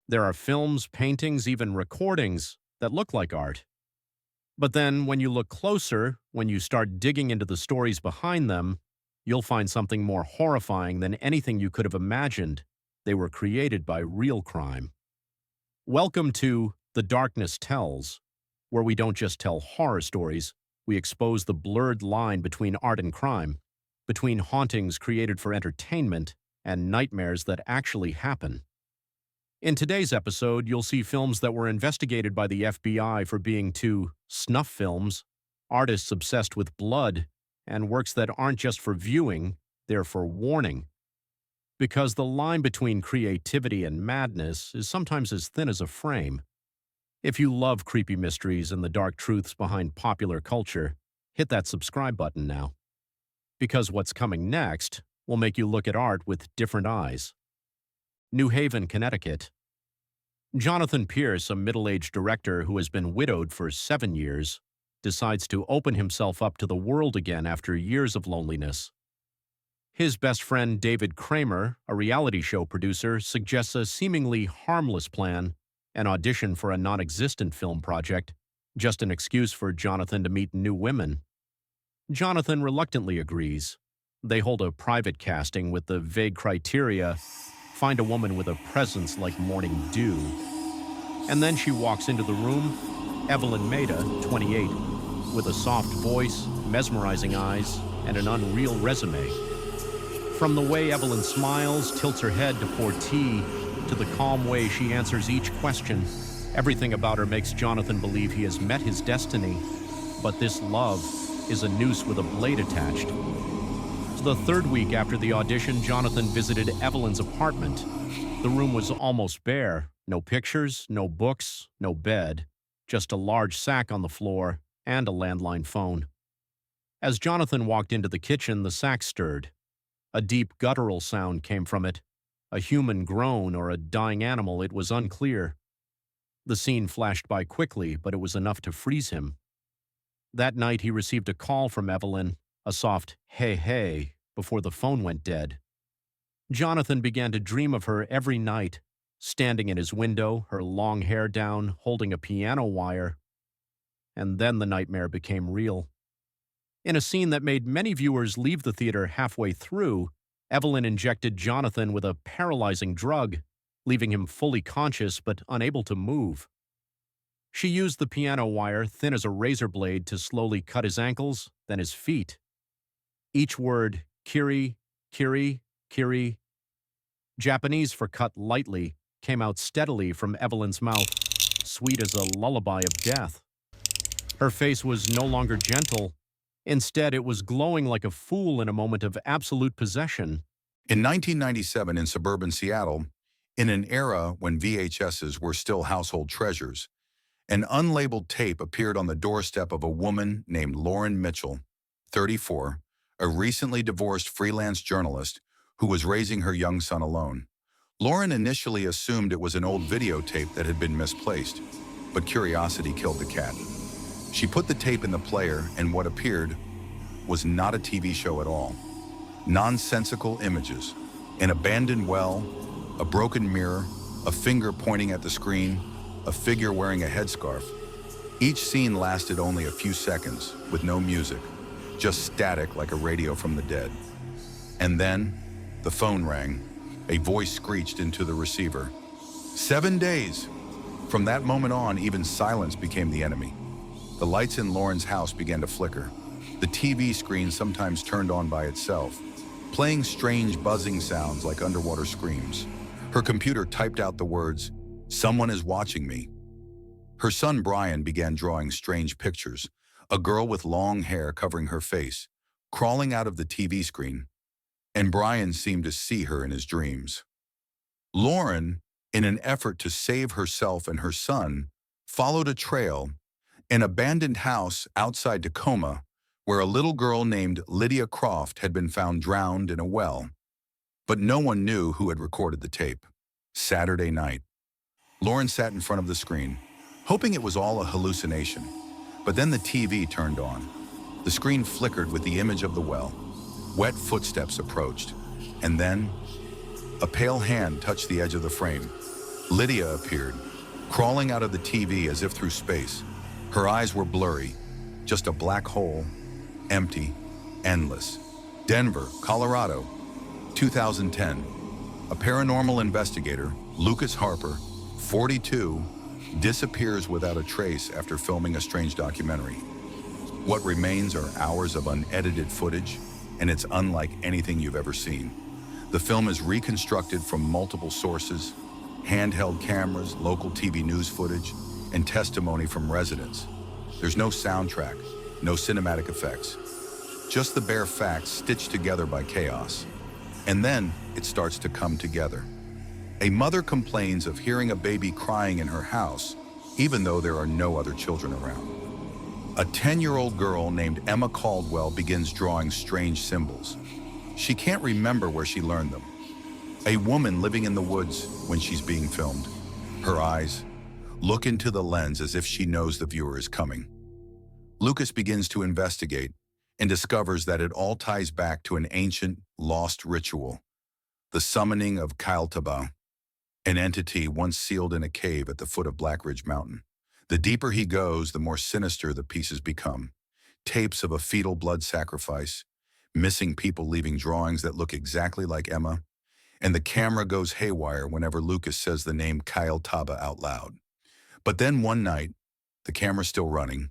There are films, paintings, even recordings that look like art. But then, when you look closer, when you start digging into the stories behind them, you'll find something more horrifying than anything you could have imagined. They were created by real crime. Welcome to The Darkness Tells, where we don't just tell horror stories, we expose the blurred line between art and crime, between hauntings created for entertainment and nightmares that actually happen. In today's episode, you'll see films that were investigated by the FBI for being too snuff films, artists obsessed with blood, and works that aren't just for viewing, they're for warning. Because the line between creativity and madness is sometimes as thin as a frame. If you love creepy mysteries and the dark truths behind popular culture, hit that subscribe button now. Because what's coming next will make you look at art with different eyes. New Haven, Connecticut. Jonathan Pierce, a middle-aged director who has been widowed for 7 years, decides to open himself up to the world again after years of loneliness. His best friend David Kramer, a reality show producer, suggests a seemingly harmless plan, an audition for a non-existent film project, just an excuse for Jonathan to meet new women. Jonathan reluctantly agrees. They hold a private casting with the vague criteria: find a woman with a presence like morning dew. And then she walks into the room, Evelyn Maida, 28, with a soft voice, mesmerizing eyes, and an unreal resume. From the way Evelyn smiles, tilts her head to pour tea, to the calm way she answers each question, everything about her makes Jonathan believe he has met his destiny. But this love is a noose with a blade attached. The third week after the audition, Jonathan visited Evelyn's apartment. The room was almost bare. No pictures, no books, no bed. Just a large sack on the floor and a landline phone. As Jonathan walked into the kitchen, the sack stirred. A deep guttural sound came from it. A human groan or a dying animal, it was unclear. The scene flashed by quickly, but it was enough to freeze him. That night he received a call from Evelyn, a soft "hey, hey," before the phone went dead. Jonathan began to dream of her every night, standing in his window, her long hair down, holding a piano wire. And then the nightmare became real. In a scene that made many viewers leave the theater halfway through, Evelyn injected Jonathan with a paralyzing drug, leaving him fully conscious but unable to move. She used the piano wire, thin as a razor blade, to slowly cut his ankles, then his feet. Each word, Kiri, Kiri, Kiri, Japanese for cut lightly, came out steadily from Evelyn's mouth, sweet as a lullaby of death. Her face was no longer gentle. Instead, it was glowing like a fool in a moment of absolute possession. In 1997 in suburban Seattle, in an era when VHSs were still household treasures, an unlabeled tape appeared on the doorstep of a woman named Lauren Mitchell, 34, a recently divorced freelance journalist who was raising her young son alone. Lauren initially assumed it was an old videotape that had been misplaced, but curiosity killed the cat. She put the tape in the player, and what appeared was not a TV show at all. Nonsensical images, an abandoned well, a broken mirror, a finger pointing at the screen, a figure wearing a headscarf. Each scene lasted only a few seconds, with no music, just static like a radio from the dead. And then, the phone rang. A voice screeched into the receiver. 7 days! From that moment on, even silence became the enemy. The lights in Lauren's house began to flicker. The TV screen sometimes turned on by itself, playing strange buzzing sounds like underwater screams. Her computer typed out the words, "Someone is watching me." Her son Brian began drawing strange pictures, a girl with long hair covering her face, crawling out of the TV screen, and Brian seemed to see her in his dreams. Lauren, in an effort to save herself and her son, followed a trail, an abandoned house outside Tacoma, where a little girl named Lydia Croft had been found drowned in a well. But no one knew who had recorded the tape. Saturday night. Lauren sat in front of the screen, hoping it was all a hallucination. But then the TV turned on. The screen flickered with the image of the well. Wet footsteps approached, and then a pale hand touched the edge of the frame. Lydia appeared, crawling out of the TV as if through space. Her eyes were blurry, just a black hole, empty, endless. Denver, Colorado, 2010. A paranormal investigator, Lucas Harper, 42, disappears without a trace after filming a strange documentary. What remains are hours of unedited footage, and it's unlike anything you've ever seen. The film is reconstructed from multiple sources: handheld cameras, local TV news footage, and testimony from residents. There's no soundtrack, no cinematic effects, just the bare facts stitched together by chaos. And then it starts to come together. A mother complains of hearing a baby crying in her house, even though there are no other children around. A 10-year-old girl named Emma Caldwell begins drawing strange symbols. She can't remember where she learned them. A woman living in the woods when she's being filmed. Her eyes look into the lens as if she knows the viewer is coming. Lucas begins to investigate and discovers that it all ties back to an ancient, lost ritual, the summoning of Kailtaba, an entity once sealed in a cave at the foot of Black Ridge Mountain. The deeper he goes, the more sinister the pieces become. Tapes of a fetal blood sacrifice, missing people leaving drawings that look exactly like Emma, and the camera goes haywire whenever Lucas says the name Kailtaba out loud. But then one night, the camera's still running,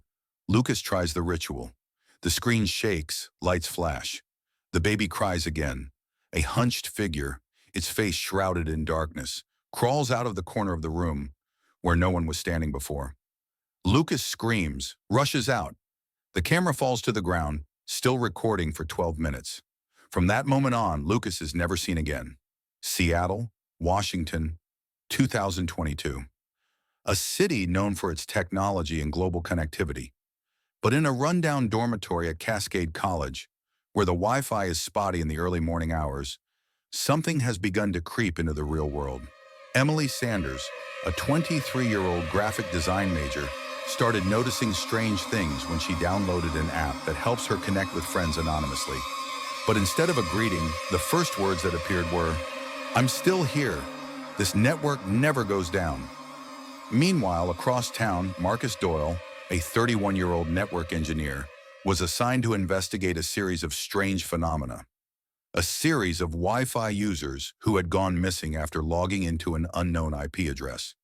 Lucas tries the ritual. The screen shakes, lights flash. The baby cries again. A hunched figure, its face shrouded in darkness, crawls out of the corner of the room where no one was standing before. Lucas screams, rushes out. The camera falls to the ground, still recording for 12 minutes. From that moment on, Lucas is never seen again. Seattle, Washington, 2022. A city known for its technology and global connectivity. But in a rundown dormitory at Cascade College, where the Wi-Fi is spotty in the early morning hours, something has begun to creep into the real world. Emily Sanders, a 23-year-old graphic design major, started noticing strange things when she downloaded an app that helps her connect with friends anonymously. But instead of a greeting, the first words that appeared were, "I'm still here. This network never goes down." Meanwhile, across town, Marcus Doyle, a 31-year-old network engineer, was assigned to investigate a series of strange phenomena. A series of Wi-Fi users who had gone missing after logging into an unknown IP address.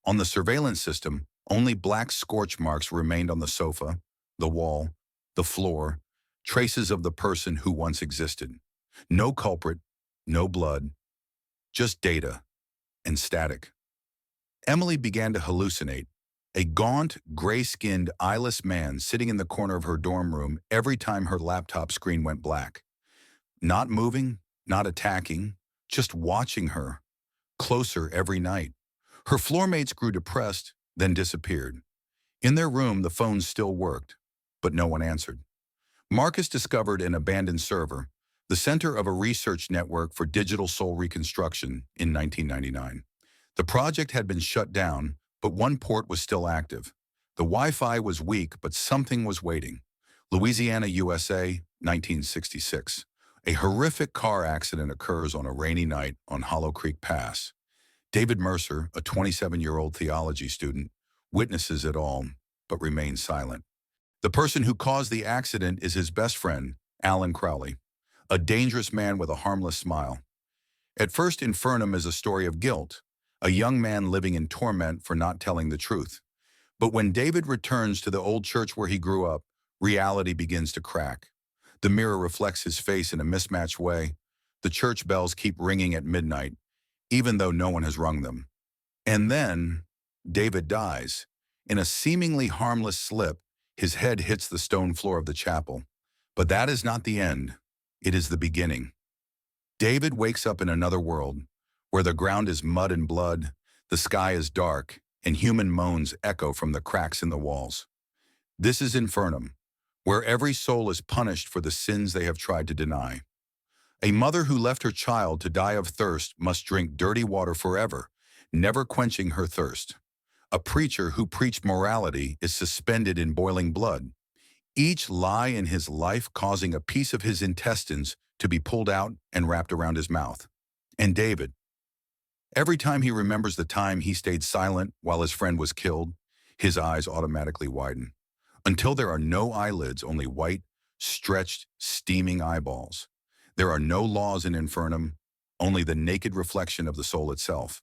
On the surveillance system, only black scorch marks remained on the sofa, the wall, the floor, traces of the person who once existed. No culprit, no blood, just data and static. Emily began to hallucinate. A gaunt, gray-skinned, eyeless man sitting in the corner of her dorm room every time her laptop screen went black. Not moving, not attacking, just watching her, closer every night. Her floormates grew depressed, then disappeared. In their room, the phones still worked, but no one answered. Marcus discovered an abandoned server, the center of a research network for digital soul reconstruction, in 1999. The project had been shut down, but one port was still active. The Wi-Fi was weak, but something was waiting. Louisiana, USA, 1966. A horrific car accident occurs on a rainy night on Hollow Creek Pass. David Mercer, a 27-year-old theology student, witnesses it all, but remains silent. The person who caused the accident is his best friend, Alan Crowley, a dangerous man with a harmless smile. At first, Infernum is a story of guilt, a young man living in torment for not telling the truth. But when David returns to the old church where he grew up, reality begins to crack. The mirror reflects his face in a mismatched way. The church bells keep ringing at midnight, even though no one has rung them. And then, David dies. In a seemingly harmless slip, his head hits the stone floor of the chapel. But that is not the end. It is the beginning. David wakes up in another world, where the ground is mud and blood, the sky is dark, and human moans echo from the cracks in the walls. This is Infernum, where every soul is punished for the sins they have tried to deny. A mother who left her child to die of thirst must drink dirty water forever, never quenching her thirst. A preacher who preached morality is suspended in boiling blood, each lie in his life causing a piece of his intestines to be pulled out and wrapped around his mouth. And David, Every time he remembers the time he stayed silent while his friend was killed, his eyes automatically widen. Until there are no eyelids, only white, stretched, steaming eyeballs. There are no laws in Infernum, only the naked reflection of the soul itself.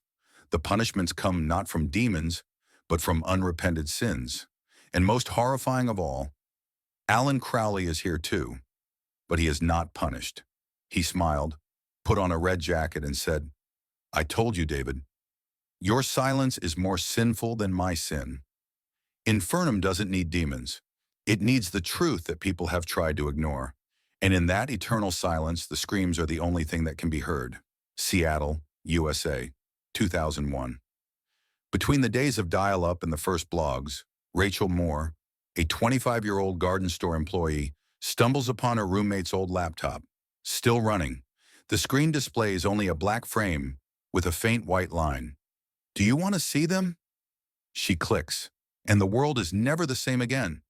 The punishments come not from demons, but from unrepented sins. And most horrifying of all, Alan Crowley is here too, but he is not punished. He smiled, put on a red jacket and said, "I told you, David, your silence is more sinful than my sin." Infernum doesn't need demons. It needs the truth that people have tried to ignore. And in that eternal silence, the screams are the only thing that can be heard. Seattle, USA, 2001. Between the days of dial-up and the first blogs, Rachel Moore, a 25-year-old garden store employee, stumbles upon her roommate's old laptop, still running. The screen displays only a black frame with a faint white line. "Do you want to see them?" She clicks, and the world is never the same again.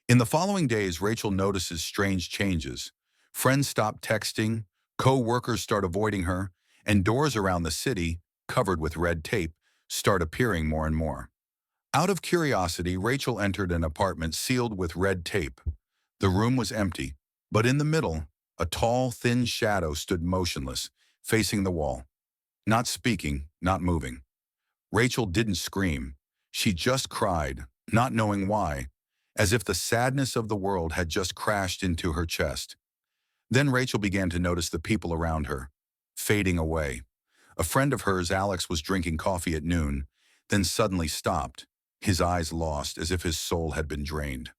In the following days, Rachel notices strange changes. Friends stop texting, co-workers start avoiding her, and doors around the city, covered with red tape, start appearing more and more. Out of curiosity, Rachel entered an apartment sealed with red tape. The room was empty, but in the middle, a tall, thin shadow stood motionless, facing the wall. Not speaking, not moving. Rachel didn't scream. She just cried, not knowing why, as if the sadness of the world had just crashed into her chest. Then Rachel began to notice the people around her, fading away. A friend of hers, Alex, was drinking coffee at noon, then suddenly stopped, his eyes lost as if his soul had been drained.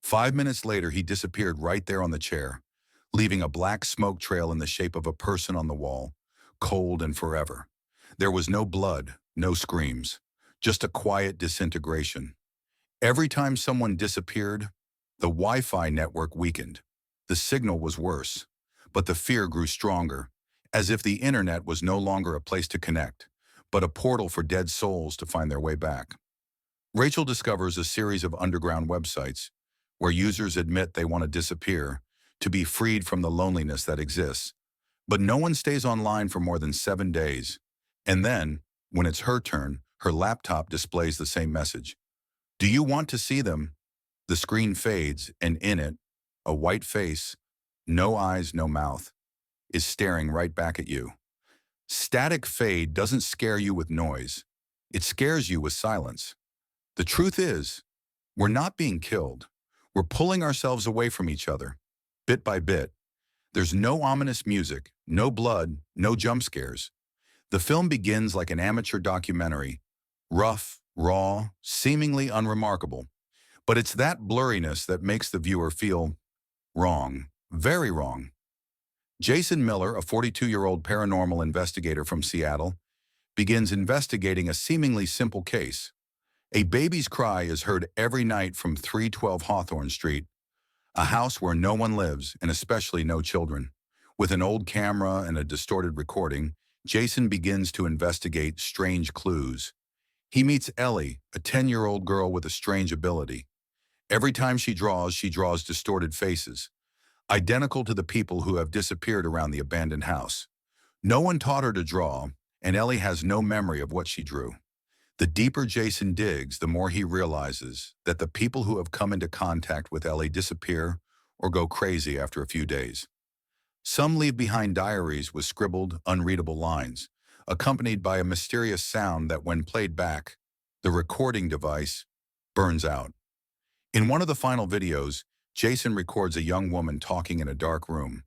5 minutes later, he disappeared right there on the chair, leaving a black smoke trail in the shape of a person on the wall, cold and forever. There was no blood, no screams, just a quiet disintegration. Every time someone disappeared, the Wi-Fi network weakened. The signal was worse, but the fear grew stronger, as if the internet was no longer a place to connect, but a portal for dead souls to find their way back. Rachel discovers a series of underground websites where users admit they want to disappear, to be freed from the loneliness that exists. But no one stays online for more than 7 days. And then, when it's her turn, her laptop displays the same message. "Do you want to see them?" The screen fades, and in it, a white face, no eyes, no mouth, is staring right back at you. Static fade doesn't scare you with noise. It scares you with silence. The truth is, we're not being killed. We're pulling ourselves away from each other, bit by bit. There's no ominous music, no blood, no jump scares. The film begins like an amateur documentary, rough, raw, seemingly unremarkable. But it's that blurriness that makes the viewer feel wrong, very wrong. Jason Miller, a 42-year-old paranormal investigator from Seattle, begins investigating a seemingly simple case. A baby's cry is heard every night from 312 Hawthorne Street, a house where no one lives, and especially no children. With an old camera and a distorted recording, Jason begins to investigate strange clues. He meets Ellie, a 10-year-old girl with a strange ability. Every time she draws distorted faces, identical to the people who have disappeared around the abandoned house. No one taught her to draw, and Ellie has no memory of what she drew. The deeper Jason digs, the more he realizes that the people who have come into contact with Ellie disappear or go crazy after a few days. Some leave behind diaries with scribbled, unreadable lines, accompanied by a mysterious sound that, when played back, the recording device burns out. In one of the final videos, Jason records a young woman talking in a dark room.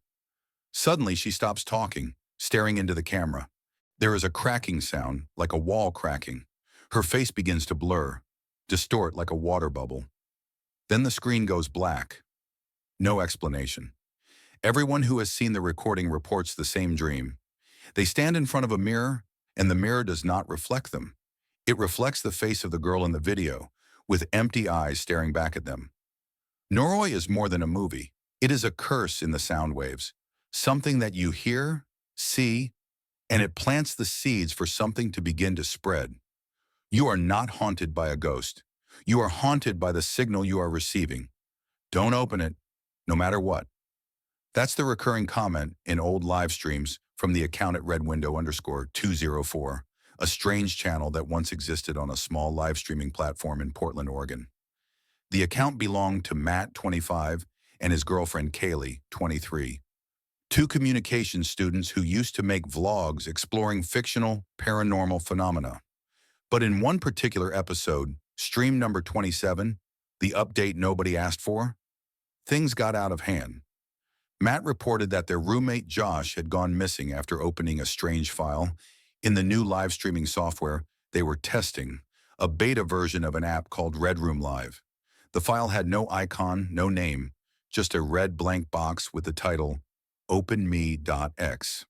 Suddenly, she stops talking, staring into the camera. There is a cracking sound, like a wall cracking. Her face begins to blur, distort like a water bubble. Then the screen goes black. No explanation. Everyone who has seen the recording reports the same dream. They stand in front of a mirror, and the mirror does not reflect them. It reflects the face of the girl in the video, with empty eyes staring back at them. Noroi is more than a movie. It is a curse in the sound waves, something that you hear, see, and it plants the seeds for something to begin to spread. You are not haunted by a ghost. You are haunted by the signal you are receiving. Don't open it, no matter what. That's the recurring comment in old live streams from the account at redwindow_204, a strange channel that once existed on a small live streaming platform in Portland, Oregon. The account belonged to Matt, 25, and his girlfriend Kaylee, 23. Two communications students who used to make vlogs exploring fictional, paranormal phenomena. But in one particular episode, stream number 27, the update nobody asked for, things got out of hand. Matt reported that their roommate Josh had gone missing after opening a strange file in the new live streaming software they were testing, a beta version of an app called Red Room Live. The file had no icon, no name, just a red blank box with the title openme.x.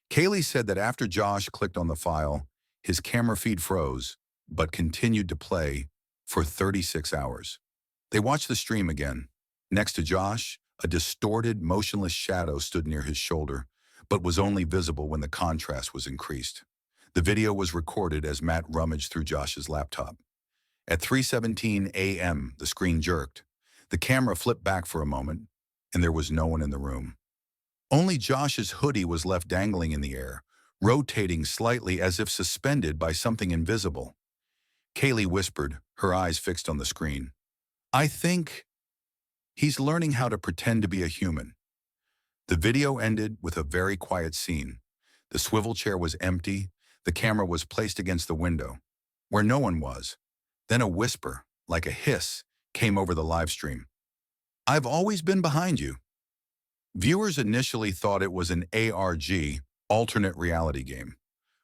Kaylee said that after Josh clicked on the file, his camera feed froze, but continued to play for 36 hours. They watched the stream again. Next to Josh, a distorted, motionless shadow stood near his shoulder, but was only visible when the contrast was increased. The video was recorded as Matt rummaged through Josh's laptop. At 3:17 a.m., the screen jerked. The camera flipped back for a moment, and there was no one in the room. Only Josh's hoodie was left dangling in the air, rotating slightly as if suspended by something invisible. Kaylee whispered, her eyes fixed on the screen. "I think he's learning how to pretend to be a human." The video ended with a very quiet scene. The swivel chair was empty. The camera was placed against the window, where no one was. Then a whisper, like a hiss, came over the live stream. "I've always been behind you." Viewers initially thought it was an ARG, alternate reality game.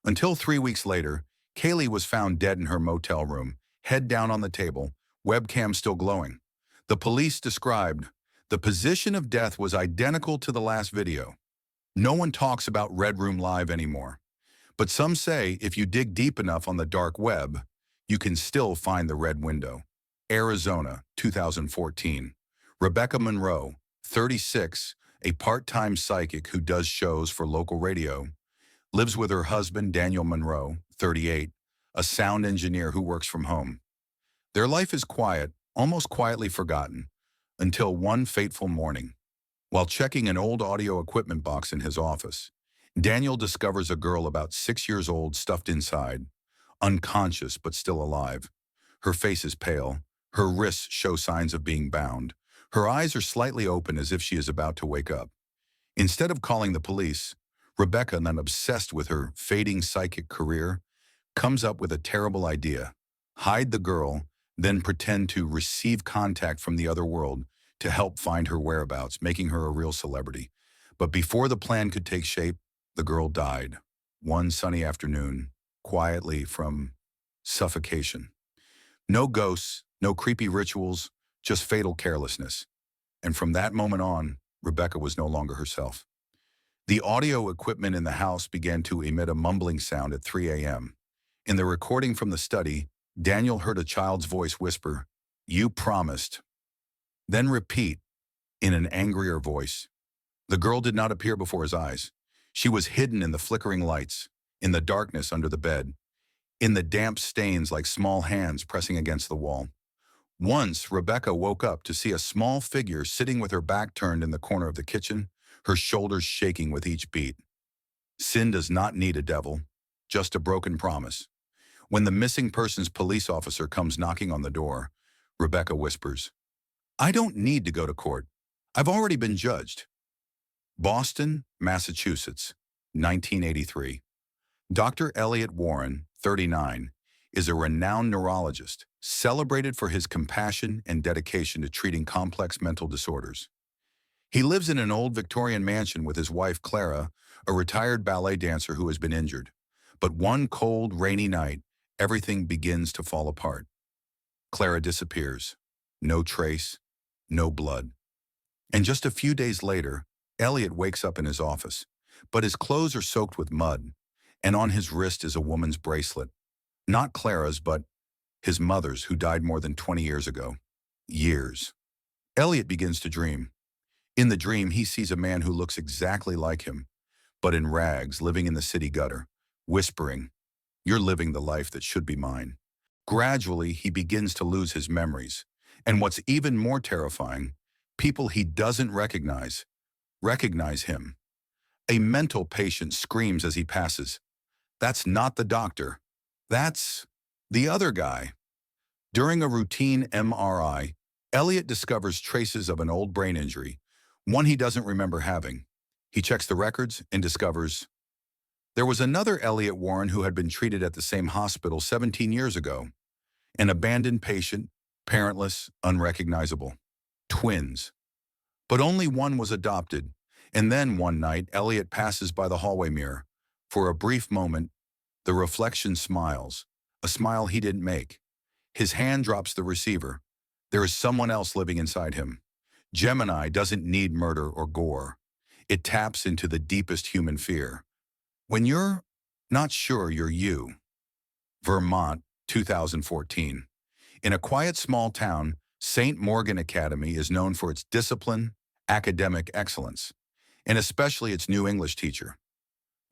Until 3 weeks later, Kaylee was found dead in her motel room, head down on the table, webcam still glowing. The police described, the position of death was identical to the last video. No one talks about Red Room Live anymore. But some say if you dig deep enough on the dark web, you can still find the Red Window. Arizona, 2014. Rebecca Monroe, 36, a part-time psychic who does shows for local radio, lives with her husband Daniel Monroe, 38, a sound engineer who works from home. Their life is quiet, almost quietly forgotten, until one fateful morning. While checking an old audio equipment box in his office, Daniel discovers a girl about 6 years old stuffed inside, unconscious but still alive. Her face is pale, her wrists show signs of being bound. Her eyes are slightly open as if she is about to wake up. Instead of calling the police, Rebecca, then obsessed with her fading psychic career, comes up with a terrible idea. Hide the girl, then pretend to receive contact from the other world to help find her whereabouts, making her a real celebrity. But before the plan could take shape, the girl died. One sunny afternoon, quietly from suffocation. No ghosts, no creepy rituals, just fatal carelessness. And from that moment on, Rebecca was no longer herself. The audio equipment in the house began to emit a mumbling sound at 3 a.m. In the recording from the study, Daniel heard a child's voice whisper, "You promised." Then repeat, in an angrier voice. The girl did not appear before his eyes. She was hidden in the flickering lights, in the darkness under the bed, in the damp stains like small hands pressing against the wall. Once, Rebecca woke up to see a small figure sitting with her back turned in the corner of the kitchen, her shoulders shaking with each beat. Sin does not need a devil, just a broken promise. When the missing persons police officer comes knocking on the door, Rebecca whispers, "I don't need to go to court. I've already been judged." Boston, Massachusetts, 1983. Dr. Elliot Warren, 39, is a renowned neurologist, celebrated for his compassion and dedication to treating complex mental disorders. He lives in an old Victorian mansion with his wife Clara, a retired ballet dancer who has been injured. But one cold, rainy night, everything begins to fall apart. Clara disappears. No trace, no blood. And just a few days later, Elliot wakes up in his office, but his clothes are soaked with mud, and on his wrist is a woman's bracelet. Not Clara's, but his mother's, who died more than 20 years ago. Years. Elliot begins to dream. In the dream, he sees a man who looks exactly like him, but in rags, living in the city gutter, whispering, "You're living the life that should be mine." Gradually, he begins to lose his memories. And what's even more terrifying, people he doesn't recognize him. A mental patient screams as he passes. That's not the doctor. That's the other guy. During a routine MRI, Elliot discovers traces of an old brain injury, one he doesn't remember having. He checks the records and discovers there was another Elliot Warren who had been treated at the same hospital 17 years ago. An abandoned patient, parentless, unrecognizable. Twins. But only one was adopted. And then one night, Elliot passes by the hallway mirror. For a brief moment, the reflection smiles, a smile he didn't make. His hand drops the receiver. There is someone else living inside him. Gemini doesn't need murder or gore. It taps into the deepest human fear. When you're not sure you're you. Vermont, 2014. In a quiet small town, St. Morgan Academy is known for its discipline, academic excellence, and especially its new English teacher,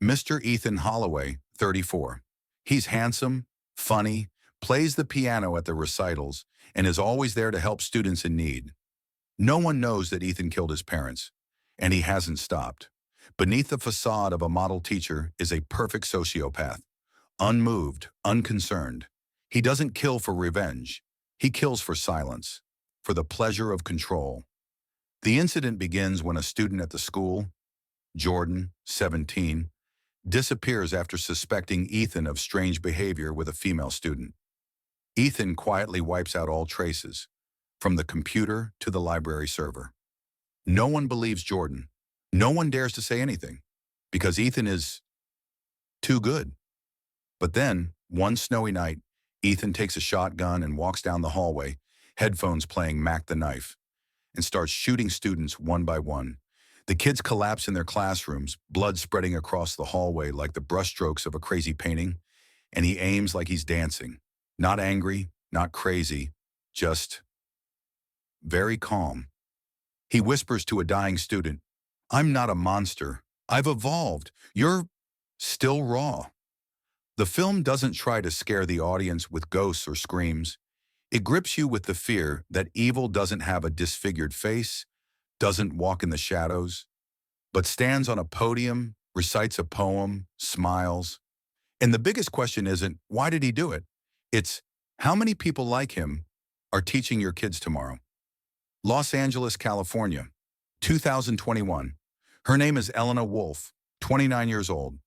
Mr. Ethan Holloway, 34. He's handsome, funny, plays the piano at the recitals, and is always there to help students in need. No one knows that Ethan killed his parents, and he hasn't stopped. Beneath the facade of a model teacher is a perfect sociopath, unmoved, unconcerned. He doesn't kill for revenge. He kills for silence, for the pleasure of control. The incident begins when a student at the school, Jordan, 17, disappears after suspecting Ethan of strange behavior with a female student. Ethan quietly wipes out all traces, from the computer to the library server. No one believes Jordan. No one dares to say anything, because Ethan is too good. But then, one snowy night, Ethan takes a shotgun and walks down the hallway, headphones playing Mac the Knife, and starts shooting students one by one. The kids collapse in their classrooms, blood spreading across the hallway like the brushstrokes of a crazy painting, and he aims like he's dancing. Not angry, not crazy, just very calm. He whispers to a dying student, "I'm not a monster. I've evolved. You're still raw." The film doesn't try to scare the audience with ghosts or screams. It grips you with the fear that evil doesn't have a disfigured face, doesn't walk in the shadows, but stands on a podium, recites a poem, smiles. And the biggest question isn't, why did he do it? It's, how many people like him are teaching your kids tomorrow? Los Angeles, California, 2021. Her name is Elena Wolf, 29 years old,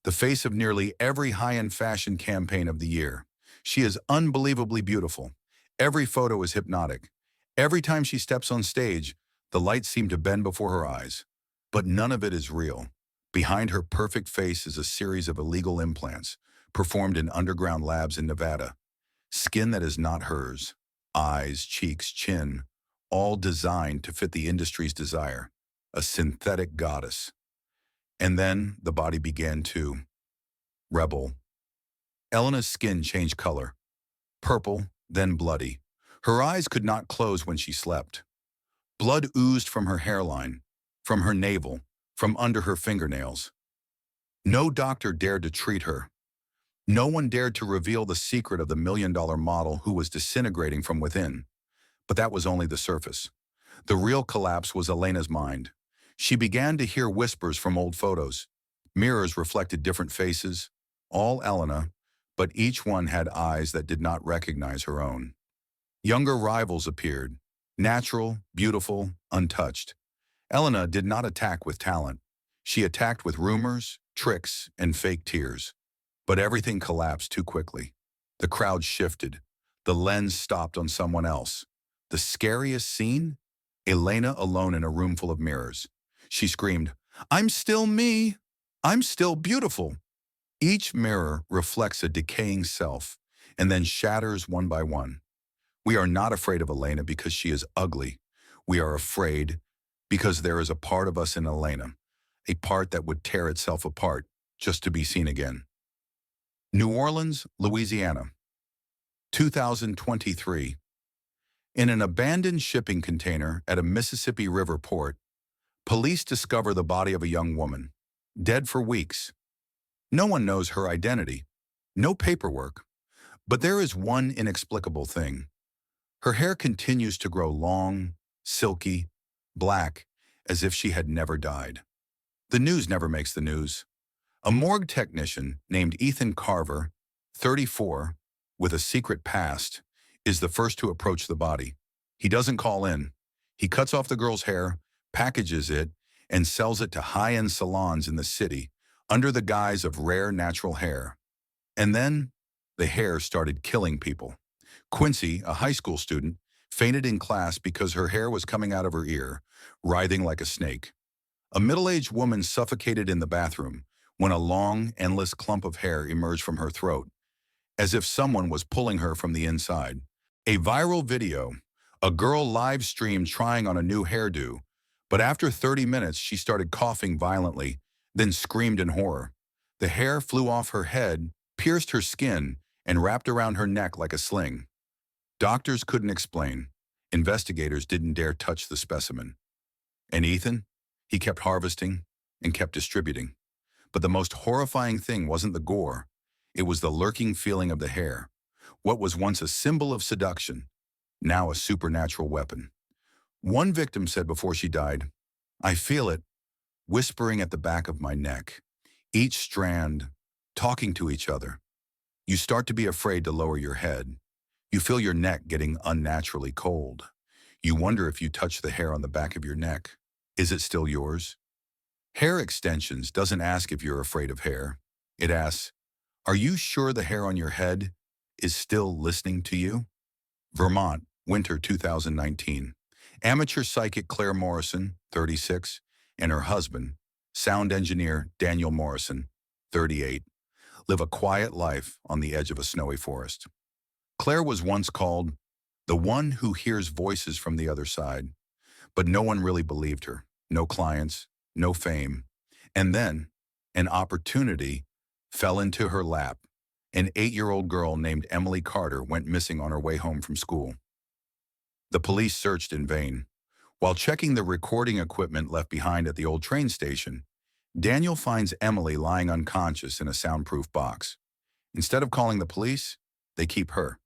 the face of nearly every high-end fashion campaign of the year. She is unbelievably beautiful. Every photo is hypnotic. Every time she steps on stage, the lights seem to bend before her eyes. But none of it is real. Behind her perfect face is a series of illegal implants, performed in underground labs in Nevada. Skin that is not hers. Eyes, cheeks, chin, all designed to fit the industry's desire. A synthetic goddess. And then the body began to rebel. Elena's skin changed color. Purple, then bloody. Her eyes could not close when she slept. Blood oozed from her hairline, from her navel, from under her fingernails. No doctor dared to treat her. No one dared to reveal the secret of the million-dollar model who was disintegrating from within. But that was only the surface. The real collapse was Elena's mind. She began to hear whispers from old photos. Mirrors reflected different faces, all Elena, but each one had eyes that did not recognize her own. Younger rivals appeared, natural, beautiful, untouched. Elena did not attack with talent. She attacked with rumors, tricks, and fake tears. But everything collapsed too quickly. The crowd shifted. The lens stopped on someone else. The scariest scene? Elena alone in a room full of mirrors. She screamed, "I'm still me. I'm still beautiful." Each mirror reflects a decaying self and then shatters one by one. We are not afraid of Elena because she is ugly. We are afraid because there is a part of us in Elena, a part that would tear itself apart just to be seen again. New Orleans, Louisiana, 2023. In an abandoned shipping container at a Mississippi River port, police discover the body of a young woman, dead for weeks. No one knows her identity, no paperwork, but there is one inexplicable thing. Her hair continues to grow long, silky, black, as if she had never died. The news never makes the news. A morgue technician named Ethan Carver, 34, with a secret past, is the first to approach the body. He doesn't call in. He cuts off the girl's hair, packages it, and sells it to high-end salons in the city under the guise of rare natural hair. And then, the hair started killing people. Quincy, a high school student, fainted in class because her hair was coming out of her ear, writhing like a snake. A middle-aged woman suffocated in the bathroom when a long, endless clump of hair emerged from her throat, as if someone was pulling her from the inside. A viral video, a girl live-streamed trying on a new hairdo, but after 30 minutes she started coughing violently, then screamed in horror. The hair flew off her head, pierced her skin, and wrapped around her neck like a sling. Doctors couldn't explain. Investigators didn't dare touch the specimen. And Ethan? He kept harvesting and kept distributing. But the most horrifying thing wasn't the gore. It was the lurking feeling of the hair. What was once a symbol of seduction, now a supernatural weapon. One victim said before she died, "I feel it, whispering at the back of my neck. Each strand, talking to each other. You start to be afraid to lower your head. You feel your neck getting unnaturally cold. You wonder if you touch the hair on the back of your neck. Is it still yours?" Hair extensions doesn't ask if you're afraid of hair. It asks, are you sure the hair on your head is still listening to you? Vermont, winter 2019. Amateur psychic Claire Morrison, 36, and her husband, sound engineer Daniel Morrison, 38, live a quiet life on the edge of a snowy forest. Claire was once called the one who hears voices from the other side, but no one really believed her. No clients, no fame. And then, an opportunity fell into her lap. An 8-year-old girl named Emily Carter went missing on her way home from school. The police searched in vain. While checking the recording equipment left behind at the old train station, Daniel finds Emily lying unconscious in a soundproof box. Instead of calling the police, they keep her.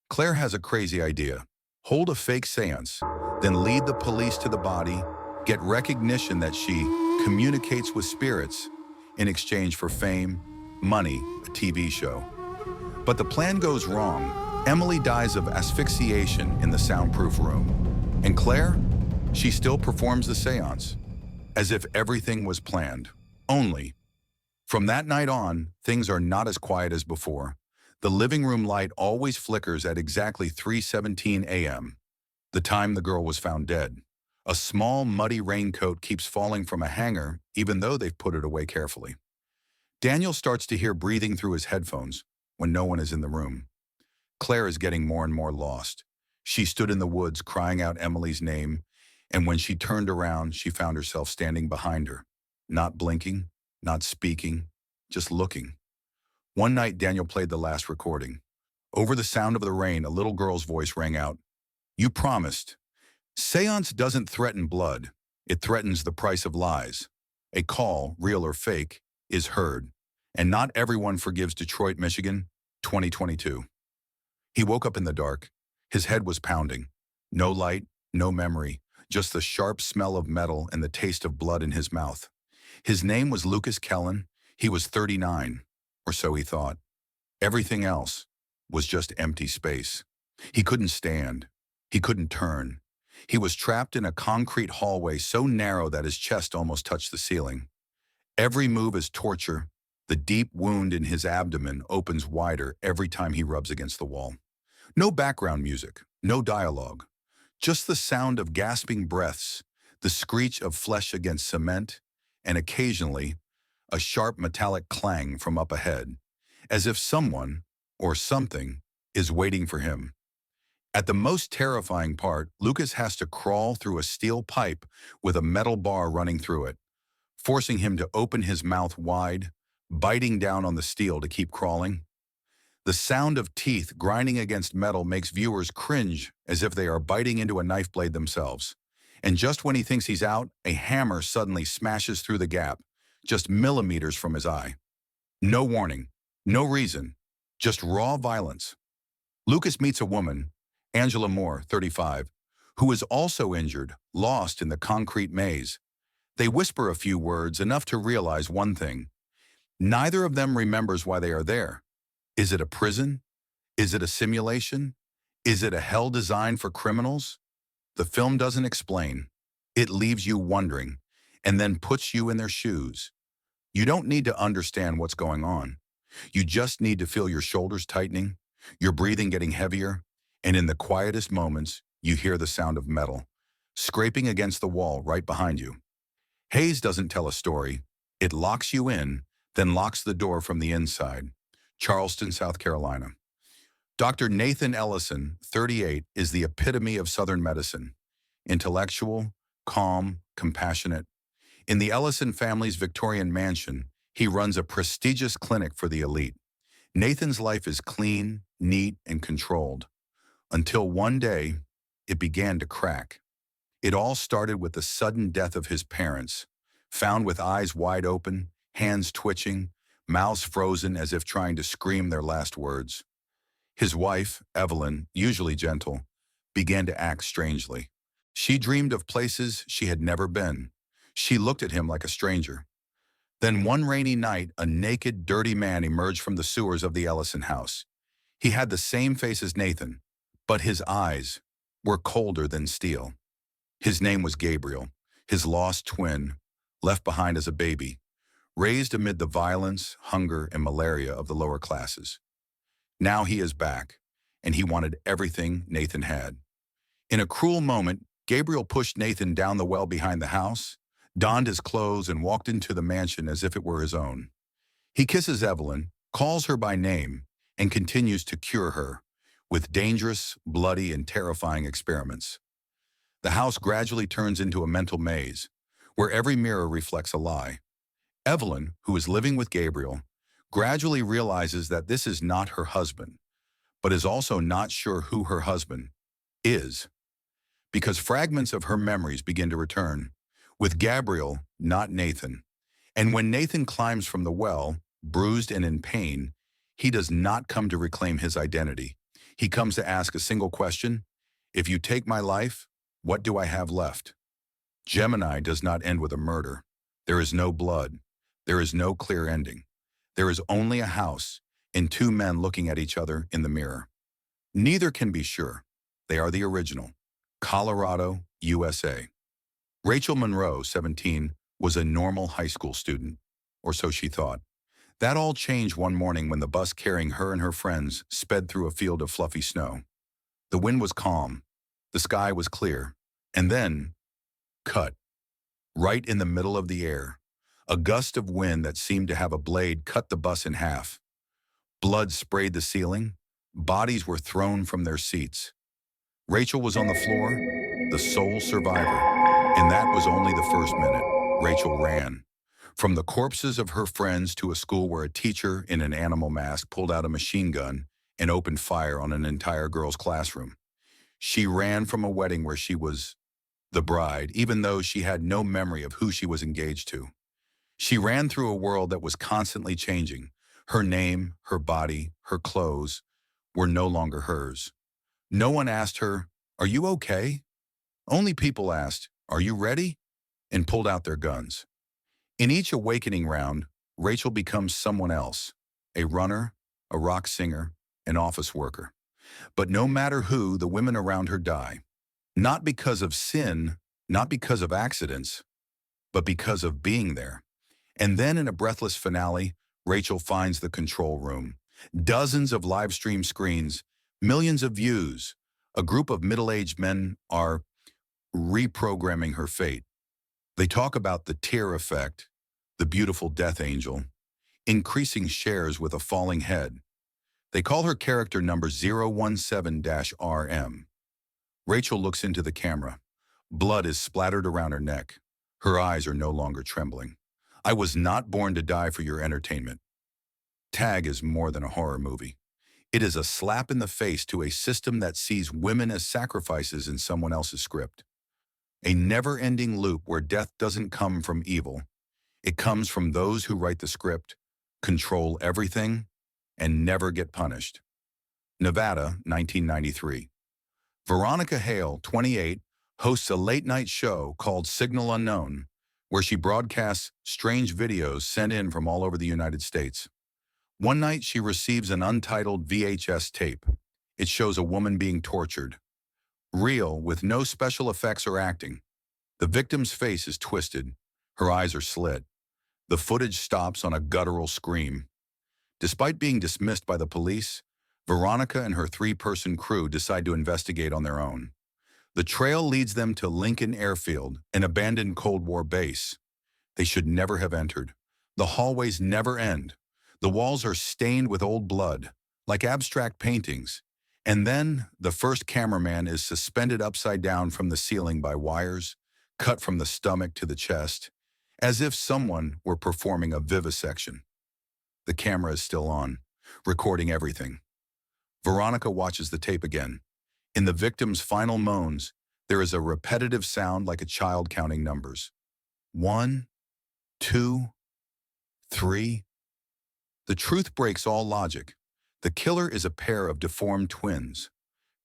Claire has a crazy idea. Hold a fake seance, then lead the police to the body, get recognition that she communicates with spirits in exchange for fame, money, a TV show. But the plan goes wrong. Emily dies of asphyxiation in the soundproof room. And Claire? She still performs the seance, as if everything was planned. Only, from that night on, things are not as quiet as before. The living room light always flickers at exactly 3:17 a.m., the time the girl was found dead. A small, muddy raincoat keeps falling from a hanger, even though they've put it away carefully. Daniel starts to hear breathing through his headphones when no one is in the room. Claire is getting more and more lost. She stood in the woods crying out Emily's name, and when she turned around, she found herself standing behind her, not blinking, not speaking, just looking. One night, Daniel played the last recording. Over the sound of the rain, a little girl's voice rang out, "You promised. Seance doesn't threaten blood. It threatens the price of lies. A call, real or fake, is heard. And not everyone forgives Detroit, Michigan, 2022. He woke up in the dark. His head was pounding. No light, no memory, just the sharp smell of metal and the taste of blood in his mouth. His name was Lucas Kellen. He was 39, or so he thought. Everything else was just empty space. He couldn't stand. He couldn't turn. He was trapped in a concrete hallway so narrow that his chest almost touched the ceiling. Every move is torture. The deep wound in his abdomen opens wider every time he rubs against the wall. No background music, no dialogue. Just the sound of gasping breaths, the screech of flesh against cement, and occasionally, a sharp metallic clang from up ahead, as if someone, or something, is waiting for him. At the most terrifying part, Lucas has to crawl through a steel pipe with a metal bar running through it, forcing him to open his mouth wide, biting down on the steel to keep crawling. The sound of teeth grinding against metal makes viewers cringe as if they are biting into a knife blade themselves. And just when he thinks he's out, a hammer suddenly smashes through the gap, just millimeters from his eye. No warning, no reason, just raw violence. Lucas meets a woman, Angela Moore, 35, who is also injured, lost in the concrete maze. They whisper a few words, enough to realize one thing. Neither of them remembers why they are there. Is it a prison? Is it a simulation? Is it a hell designed for criminals? The film doesn't explain. It leaves you wondering, and then puts you in their shoes. You don't need to understand what's going on. You just need to feel your shoulders tightening, your breathing getting heavier, and in the quietest moments, you hear the sound of metal scraping against the wall right behind you. Haze doesn't tell a story. It locks you in, then locks the door from the inside. Charleston, South Carolina. Dr. Nathan Ellison, 38, is the epitome of Southern medicine. Intellectual, calm, compassionate. In the Ellison family's Victorian mansion, he runs a prestigious clinic for the elite. Nathan's life is clean, neat, and controlled. Until one day, it began to crack. It all started with the sudden death of his parents, found with eyes wide open, hands twitching, mouths frozen as if trying to scream their last words. His wife, Evelyn, usually gentle, began to act strangely. She dreamed of places she had never been. She looked at him like a stranger. Then one rainy night, a naked, dirty man emerged from the sewers of the Ellison house. He had the same face as Nathan, but his eyes were colder than steel. His name was Gabriel, his lost twin, left behind as a baby, raised amid the violence, hunger, and malaria of the lower classes. Now he is back, and he wanted everything Nathan had. In a cruel moment, Gabriel pushed Nathan down the well behind the house, donned his clothes, and walked into the mansion as if it were his own. He kisses Evelyn, calls her by name, and continues to cure her with dangerous, bloody, and terrifying experiments. The house gradually turns into a mental maze, where every mirror reflects a lie. Evelyn, who is living with Gabriel, gradually realizes that this is not her husband, but is also not sure who her husband is, because fragments of her memories begin to return, with Gabriel, not Nathan. And when Nathan climbs from the well, bruised and in pain, he does not come to reclaim his identity. He comes to ask a single question: if you take my life, what do I have left? Gemini does not end with a murder. There is no blood. There is no clear ending. There is only a house and two men looking at each other in the mirror. Neither can be sure. They are the original. Colorado, USA. Rachel Monroe, 17, was a normal high school student, or so she thought. That all changed one morning when the bus carrying her and her friends sped through a field of fluffy snow. The wind was calm. The sky was clear. And then, cut. Right in the middle of the air, a gust of wind that seemed to have a blade cut the bus in half. Blood sprayed the ceiling. Bodies were thrown from their seats. Rachel was on the floor, the sole survivor. And that was only the first minute. Rachel ran. From the corpses of her friends to a school where a teacher in an animal mask pulled out a machine gun and opened fire on an entire girls' classroom. She ran from a wedding where she was the bride, even though she had no memory of who she was engaged to. She ran through a world that was constantly changing. Her name, her body, her clothes were no longer hers. No one asked her, "Are you okay?" Only people asked, "Are you ready?" and pulled out their guns. In each awakening round, Rachel becomes someone else: a runner, a rock singer, an office worker. But no matter who, the women around her die. Not because of sin, not because of accidents, but because of being there. And then in a breathless finale, Rachel finds the control room. Dozens of live stream screens, millions of views. A group of middle-aged men are reprogramming her fate. They talk about the tear effect, the beautiful death angel, increasing shares with a falling head. They call her character number 017-RM. Rachel looks into the camera. Blood is splattered around her neck. Her eyes are no longer trembling. I was not born to die for your entertainment. Tag is more than a horror movie. It is a slap in the face to a system that sees women as sacrifices in someone else's script. A never-ending loop where death doesn't come from evil. It comes from those who write the script, control everything, and never get punished. Nevada, 1993. Veronica Hale, 28, hosts a late-night show called Signal Unknown. where she broadcasts strange videos sent in from all over the United States. One night, she receives an untitled VHS tape. It shows a woman being tortured. Real, with no special effects or acting. The victim's face is twisted. Her eyes are slit. The footage stops on a guttural scream. Despite being dismissed by the police, Veronica and her three-person crew decide to investigate on their own. The trail leads them to Lincoln Airfield, an abandoned Cold War base. They should never have entered. The hallways never end. The walls are stained with old blood, like abstract paintings. And then, the first cameraman is suspended upside down from the ceiling by wires, cut from the stomach to the chest, as if someone were performing a vivisection. The camera is still on, recording everything. Veronica watches the tape again. In the victim's final moans, there is a repetitive sound like a child counting numbers. 1, 2, 3. The truth breaks all logic. The killer is a pair of deformed twins,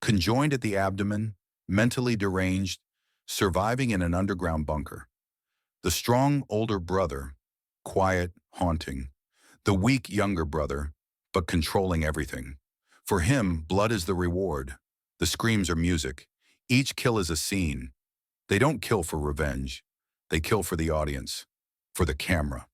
conjoined at the abdomen, mentally deranged, surviving in an underground bunker. The strong older brother, quiet, haunting. The weak younger brother, but controlling everything. For him, blood is the reward. The screams are music. Each kill is a scene. They don't kill for revenge. They kill for the audience, for the camera.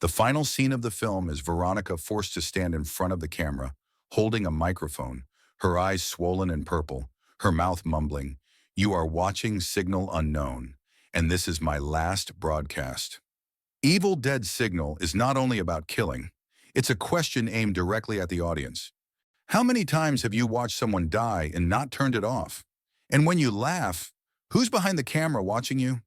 The final scene of the film is Veronica forced to stand in front of the camera, holding a microphone, her eyes swollen and purple, her mouth mumbling, "You are watching Signal Unknown, and this is my last broadcast." Evil Dead Signal is not only about killing, it's a question aimed directly at the audience. How many times have you watched someone die and not turned it off? And when you laugh, who's behind the camera watching you?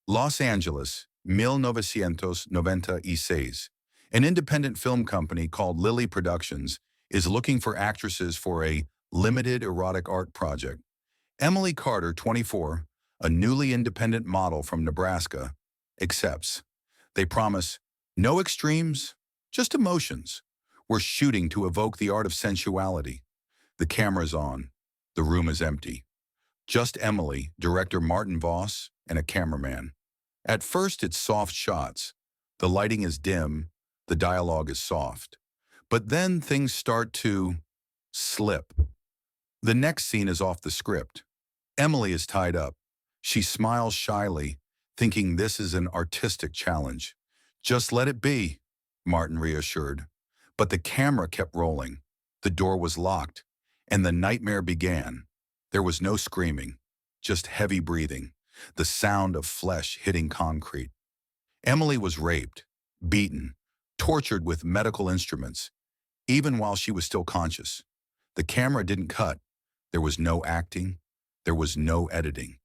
Los Angeles, 1996, an independent film company called Lily Productions is looking for actresses for a limited erotic art project. Emily Carter, 24, a newly independent model from Nebraska, accepts. They promise no extremes, just emotions. We're shooting to evoke the art of sensuality. The camera's on. The room is empty. Just Emily, director Martin Voss, and a cameraman. At first, it's soft shots. The lighting is dim. The dialogue is soft. But then things start to slip. The next scene is off the script. Emily is tied up. She smiles shyly, thinking this is an artistic challenge. "Just let it be," Martin reassured. But the camera kept rolling. The door was locked, and the nightmare began. There was no screaming, just heavy breathing, the sound of flesh hitting concrete. Emily was raped, beaten, tortured with medical instruments, even while she was still conscious. The camera didn't cut. There was no acting. There was no editing.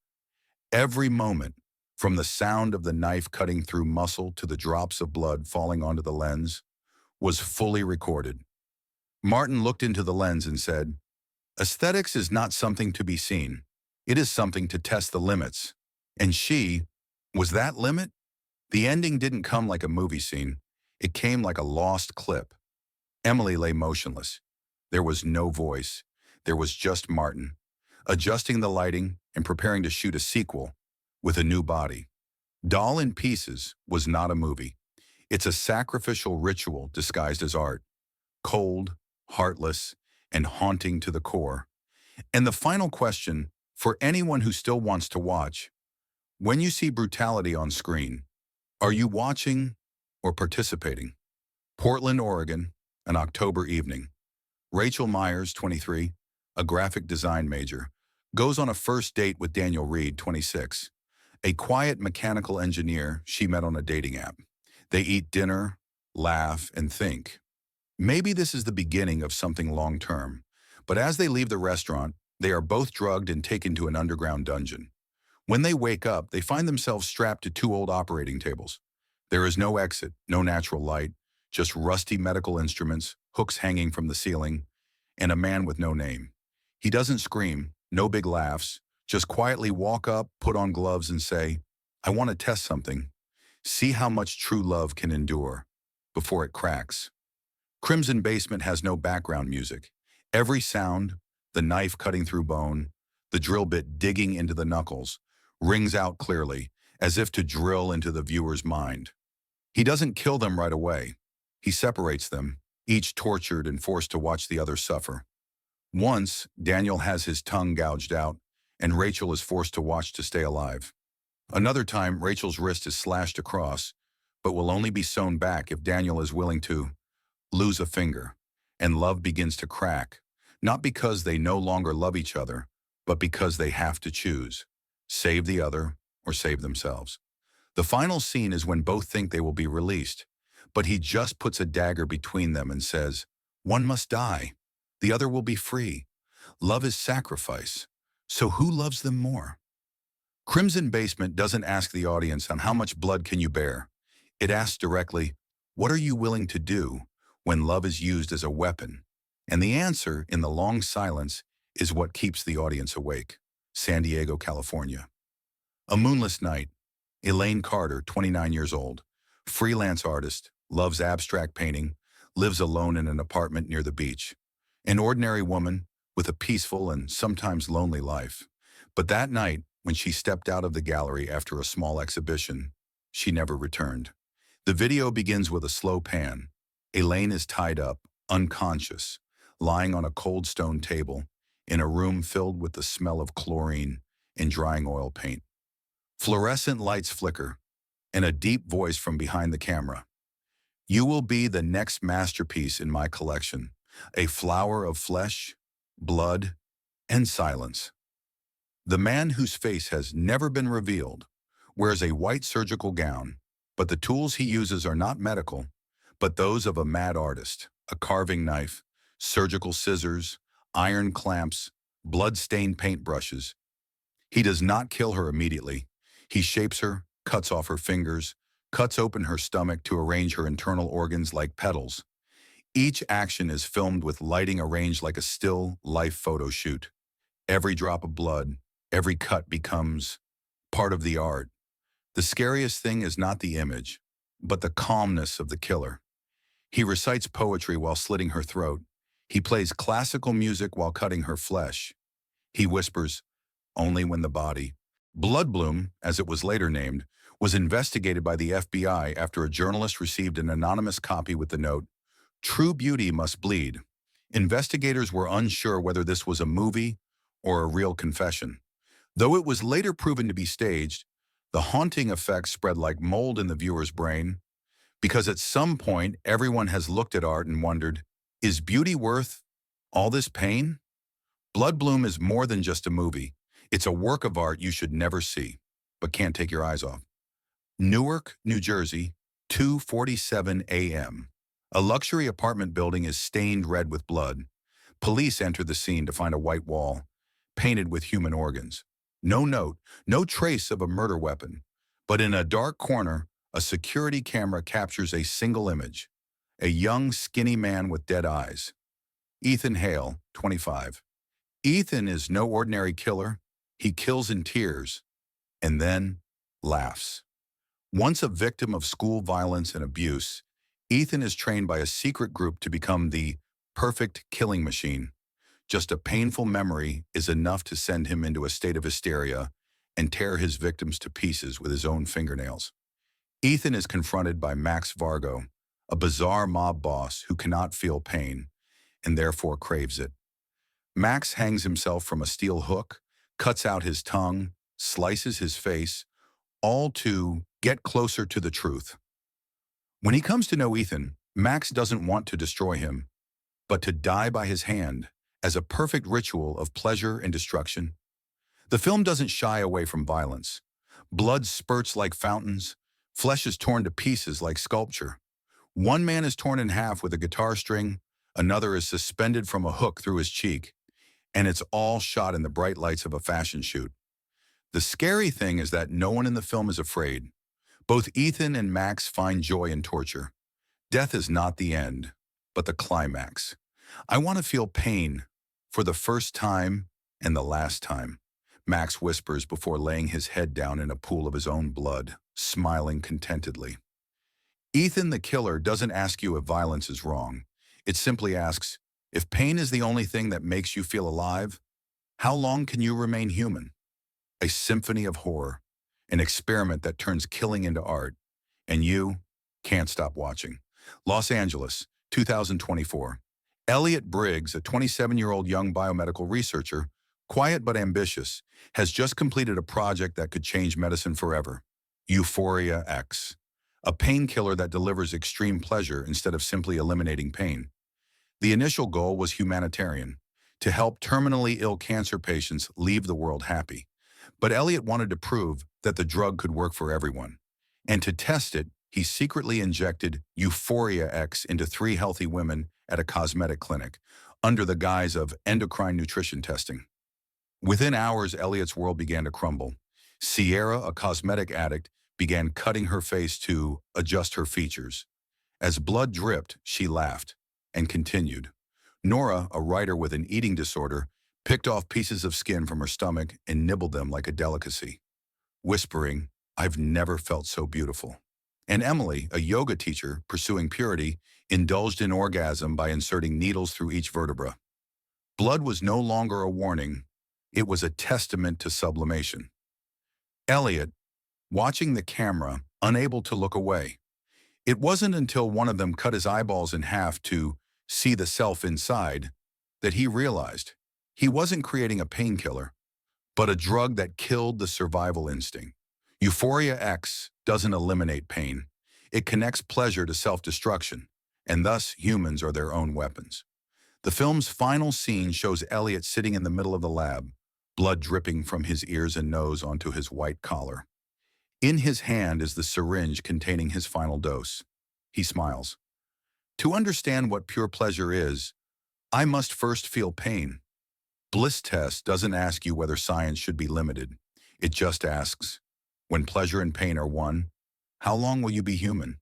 Every moment, from the sound of the knife cutting through muscle to the drops of blood falling onto the lens, was fully recorded. Martin looked into the lens and said, "Aesthetics is not something to be seen. It is something to test the limits." And she, was that limit? The ending didn't come like a movie scene. It came like a lost clip. Emily lay motionless. There was no voice. There was just Martin, adjusting the lighting and preparing to shoot a sequel with a new body. Doll in Pieces was not a movie. It's a sacrificial ritual disguised as art, cold, heartless, and haunting to the core. And the final question, for anyone who still wants to watch, when you see brutality on screen, are you watching or participating? Portland, Oregon, an October evening. Rachel Myers, 23, a graphic design major, goes on a first date with Daniel Reed, 26, a quiet mechanical engineer she met on a dating app. They eat dinner, laugh, and think. Maybe this is the beginning of something long-term. But as they leave the restaurant, they are both drugged and taken to an underground dungeon. When they wake up, they find themselves strapped to two old operating tables. There is no exit, no natural light, just rusty medical instruments, hooks hanging from the ceiling, and a man with no name. He doesn't scream, no big laughs, just quietly walk up, put on gloves, and say, "I want to test something. See how much true love can endure before it cracks." Crimson Basement has no background music. Every sound, the knife cutting through bone, the drill bit digging into the knuckles, rings out clearly, as if to drill into the viewer's mind. He doesn't kill them right away. He separates them, each tortured and forced to watch the other suffer. Once, Daniel has his tongue gouged out, and Rachel is forced to watch to stay alive. Another time, Rachel's wrist is slashed across, but will only be sewn back if Daniel is willing to lose a finger, and love begins to crack, not because they no longer love each other, but because they have to choose, save the other or save themselves. The final scene is when both think they will be released, but he just puts a dagger between them and says, "One must die, the other will be free. Love is sacrifice, so who loves them more?" Crimson Basement doesn't ask the audience on how much blood can you bear. It asks directly, what are you willing to do when love is used as a weapon? And the answer, in the long silence, is what keeps the audience awake. San Diego, California. A moonless night. Elaine Carter, 29 years old, freelance artist, loves abstract painting, lives alone in an apartment near the beach. An ordinary woman with a peaceful and sometimes lonely life. But that night, when she stepped out of the gallery after a small exhibition, she never returned. The video begins with a slow pan. Elaine is tied up, unconscious, lying on a cold stone table in a room filled with the smell of chlorine and drying oil paint. Fluorescent lights flicker, and a deep voice from behind the camera. You will be the next masterpiece in my collection, a flower of flesh, blood, and silence. The man whose face has never been revealed wears a white surgical gown, but the tools he uses are not medical, but those of a mad artist, a carving knife, surgical scissors, iron clamps, blood-stained paintbrushes. He does not kill her immediately. He shapes her, cuts off her fingers, cuts open her stomach to arrange her internal organs like petals. Each action is filmed with lighting arranged like a still life photo shoot. Every drop of blood, every cut becomes part of the art. The scariest thing is not the image, but the calmness of the killer. He recites poetry while slitting her throat. He plays classical music while cutting her flesh. He whispers, only when the body. Bloodbloom, as it was later named, was investigated by the FBI after a journalist received an anonymous copy with the note, "True beauty must bleed." Investigators were unsure whether this was a movie or a real confession. Though it was later proven to be staged, the haunting effect spread like mold in the viewer's brain, because at some point everyone has looked at art and wondered, is beauty worth all this pain? Bloodbloom is more than just a movie. It's a work of art you should never see, but can't take your eyes off. Newark, New Jersey, 2:47 a.m. A luxury apartment building is stained red with blood. Police enter the scene to find a white wall, painted with human organs. No note, no trace of a murder weapon. But in a dark corner, a security camera captures a single image. A young, skinny man with dead eyes. Ethan Hale, 25. Ethan is no ordinary killer. He kills in tears, and then laughs. Once a victim of school violence and abuse, Ethan is trained by a secret group to become the perfect killing machine. Just a painful memory is enough to send him into a state of hysteria and tear his victims to pieces with his own fingernails. Ethan is confronted by Max Vargo, a bizarre mob boss who cannot feel pain and therefore craves it. Max hangs himself from a steel hook, cuts out his tongue, slices his face, all to get closer to the truth. When he comes to know Ethan, Max doesn't want to destroy him, but to die by his hand as a perfect ritual of pleasure and destruction. The film doesn't shy away from violence. Blood spurts like fountains, flesh is torn to pieces like sculpture. One man is torn in half with a guitar string, another is suspended from a hook through his cheek, and it's all shot in the bright lights of a fashion shoot. The scary thing is that no one in the film is afraid. Both Ethan and Max find joy in torture. Death is not the end, but the climax. I want to feel pain for the first time and the last time, Max whispers before laying his head down in a pool of his own blood, smiling contentedly. Ethan the killer doesn't ask you if violence is wrong. It simply asks, if pain is the only thing that makes you feel alive, how long can you remain human? A symphony of horror. an experiment that turns killing into art, and you can't stop watching. Los Angeles, 2024. Elliot Briggs, a 27-year-old young biomedical researcher, quiet but ambitious, has just completed a project that could change medicine forever. Euphoria X, a painkiller that delivers extreme pleasure instead of simply eliminating pain. The initial goal was humanitarian, to help terminally ill cancer patients leave the world happy. But Elliot wanted to prove that the drug could work for everyone. And to test it, he secretly injected Euphoria X into 3 healthy women at a cosmetic clinic, under the guise of endocrine nutrition testing. Within hours, Elliot's world began to crumble. Sierra, a cosmetic addict, began cutting her face to adjust her features. As blood dripped, she laughed and continued. Nora, a writer with an eating disorder, picked off pieces of skin from her stomach and nibbled them like a delicacy, whispering, "I've never felt so beautiful." And Emily, a yoga teacher pursuing purity, indulged in orgasm by inserting needles through each vertebra. Blood was no longer a warning, it was a testament to sublimation. Elliot, watching the camera, unable to look away. It wasn't until one of them cut his eyeballs in half to see the self inside that he realized he wasn't creating a painkiller, but a drug that killed the survival instinct. Euphoria X doesn't eliminate pain. It connects pleasure to self-destruction, and thus humans are their own weapons. The film's final scene shows Elliot sitting in the middle of the lab, blood dripping from his ears and nose onto his white collar. In his hand is the syringe containing his final dose. He smiles. To understand what pure pleasure is, I must first feel pain. Bliss Test doesn't ask you whether science should be limited. It just asks, when pleasure and pain are one, how long will you be human?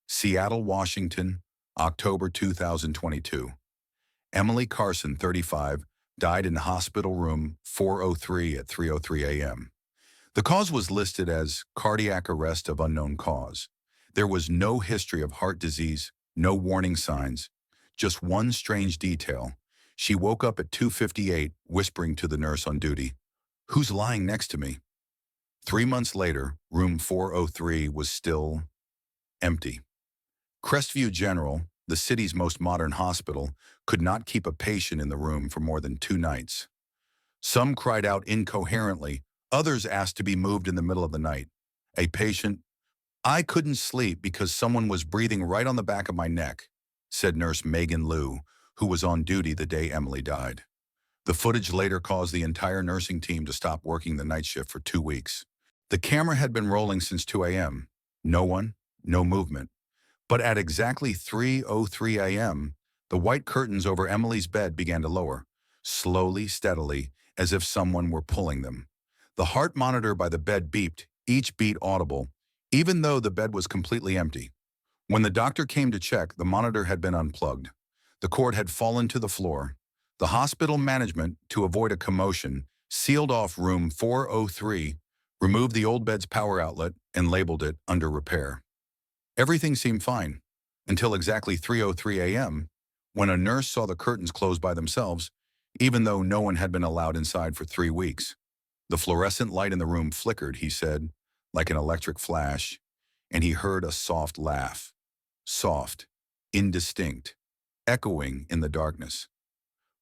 Seattle, Washington, October 2022. Emily Carson, 35, died in hospital room 403 at 3:03 a.m. The cause was listed as cardiac arrest of unknown cause. There was no history of heart disease, no warning signs, just one strange detail. She woke up at 2:58, whispering to the nurse on duty, "Who's lying next to me?" 3 months later, room 403 was still empty. Crestview General, the city's most modern hospital, could not keep a patient in the room for more than 2 nights. Some cried out incoherently, others asked to be moved in the middle of the night. A patient, "I couldn't sleep because someone was breathing right on the back of my neck," said nurse Megan Liu, who was on duty the day Emily died. The footage later caused the entire nursing team to stop working the night shift for 2 weeks. The camera had been rolling since 2 a.m. No one, no movement. But at exactly 3:03 a.m., the white curtains over Emily's bed began to lower, slowly, steadily, as if someone were pulling them. The heart monitor by the bed beeped, each beat audible, even though the bed was completely empty. When the doctor came to check, the monitor had been unplugged. The cord had fallen to the floor. The hospital management, to avoid a commotion, sealed off room 403, removed the old bed's power outlet, and labeled it under repair. Everything seemed fine, until exactly 3:03 a.m., when a nurse saw the curtains close by themselves, even though no one had been allowed inside for 3 weeks. The fluorescent light in the room flickered, he said, like an electric flash, and he heard a soft laugh. Soft, indistinct, echoing in the darkness.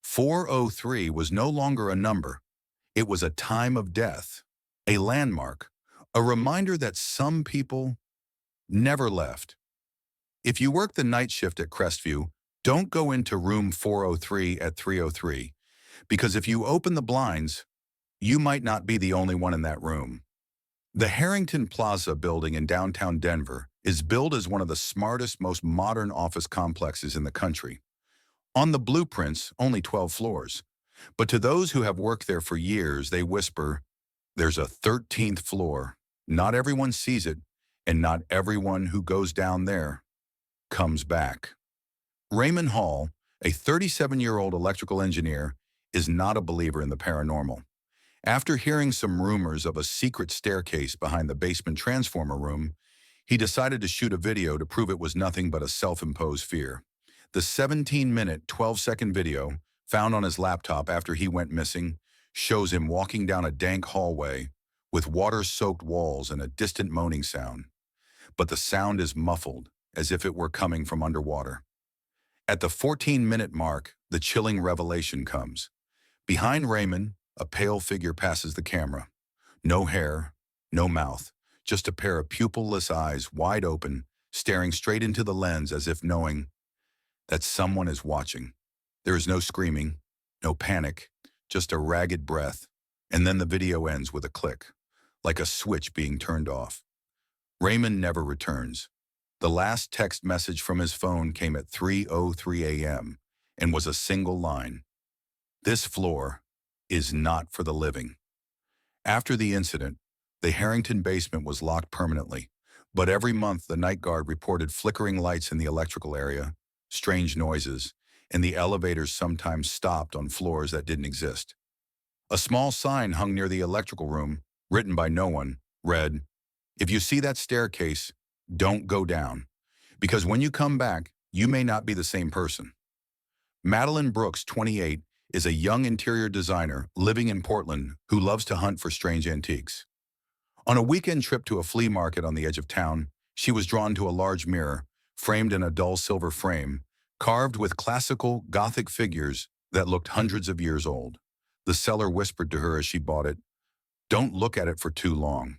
4:03 was no longer a number. It was a time of death, a landmark, a reminder that some people never left. If you work the night shift at Crestview, don't go into room 403 at 3:03, because if you open the blinds, you might not be the only one in that room. The Harrington Plaza building in downtown Denver is billed as one of the smartest, most modern office complexes in the country. On the blueprints, only 12 floors. But to those who have worked there for years, they whisper, there's a 13th floor. Not everyone sees it, and not everyone who goes down there comes back. Raymond Hall, a 37-year-old electrical engineer, is not a believer in the paranormal. After hearing some rumors of a secret staircase behind the basement transformer room, he decided to shoot a video to prove it was nothing but a self-imposed fear. The 17-minute, 12-second video, found on his laptop after he went missing, shows him walking down a dank hallway with water-soaked walls and a distant moaning sound. But the sound is muffled, as if it were coming from underwater. At the 14-minute mark, the chilling revelation comes. Behind Raymond, a pale figure passes the camera. No hair, no mouth, just a pair of pupilless eyes wide open, staring straight into the lens as if knowing that someone is watching. There is no screaming, no panic, just a ragged breath, and then the video ends with a click, like a switch being turned off. Raymond never returns. The last text message from his phone came at 3:03 a.m. and was a single line. "This floor is not for the living." After the incident, the Harrington basement was locked permanently, but every month the night guard reported flickering lights in the electrical area, strange noises, and the elevators sometimes stopped on floors that didn't exist. A small sign hung near the electrical room, written by no one, read, "If you see that staircase, don't go down, because when you come back, you may not be the same person." Madeline Brooks, 28, is a young interior designer living in Portland who loves to hunt for strange antiques. On a weekend trip to a flea market on the edge of town, she was drawn to a large mirror, framed in a dull silver frame, carved with classical Gothic figures that looked hundreds of years old. The seller whispered to her as she bought it, "Don't look at it for too long."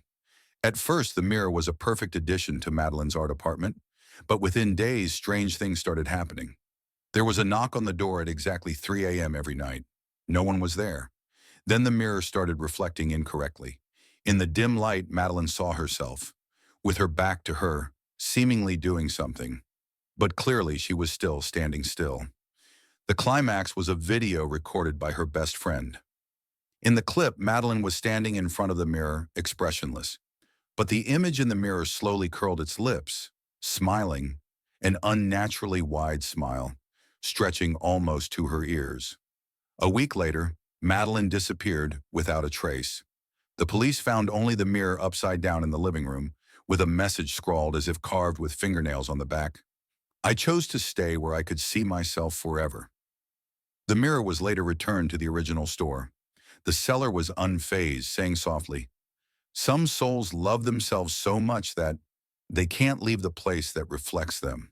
At first, the mirror was a perfect addition to Madeline's art apartment, but within days, strange things started happening. There was a knock on the door at exactly 3 a.m. every night. No one was there. Then the mirror started reflecting incorrectly. In the dim light, Madeline saw herself, with her back to her, seemingly doing something. But clearly, she was still standing still. The climax was a video recorded by her best friend. In the clip, Madeline was standing in front of the mirror, expressionless. But the image in the mirror slowly curled its lips, smiling, an unnaturally wide smile, stretching almost to her ears. A week later, Madeline disappeared without a trace. The police found only the mirror upside down in the living room, with a message scrawled as if carved with fingernails on the back. "I chose to stay where I could see myself forever." The mirror was later returned to the original store. The seller was unfazed, saying softly, "Some souls love themselves so much that they can't leave the place that reflects them."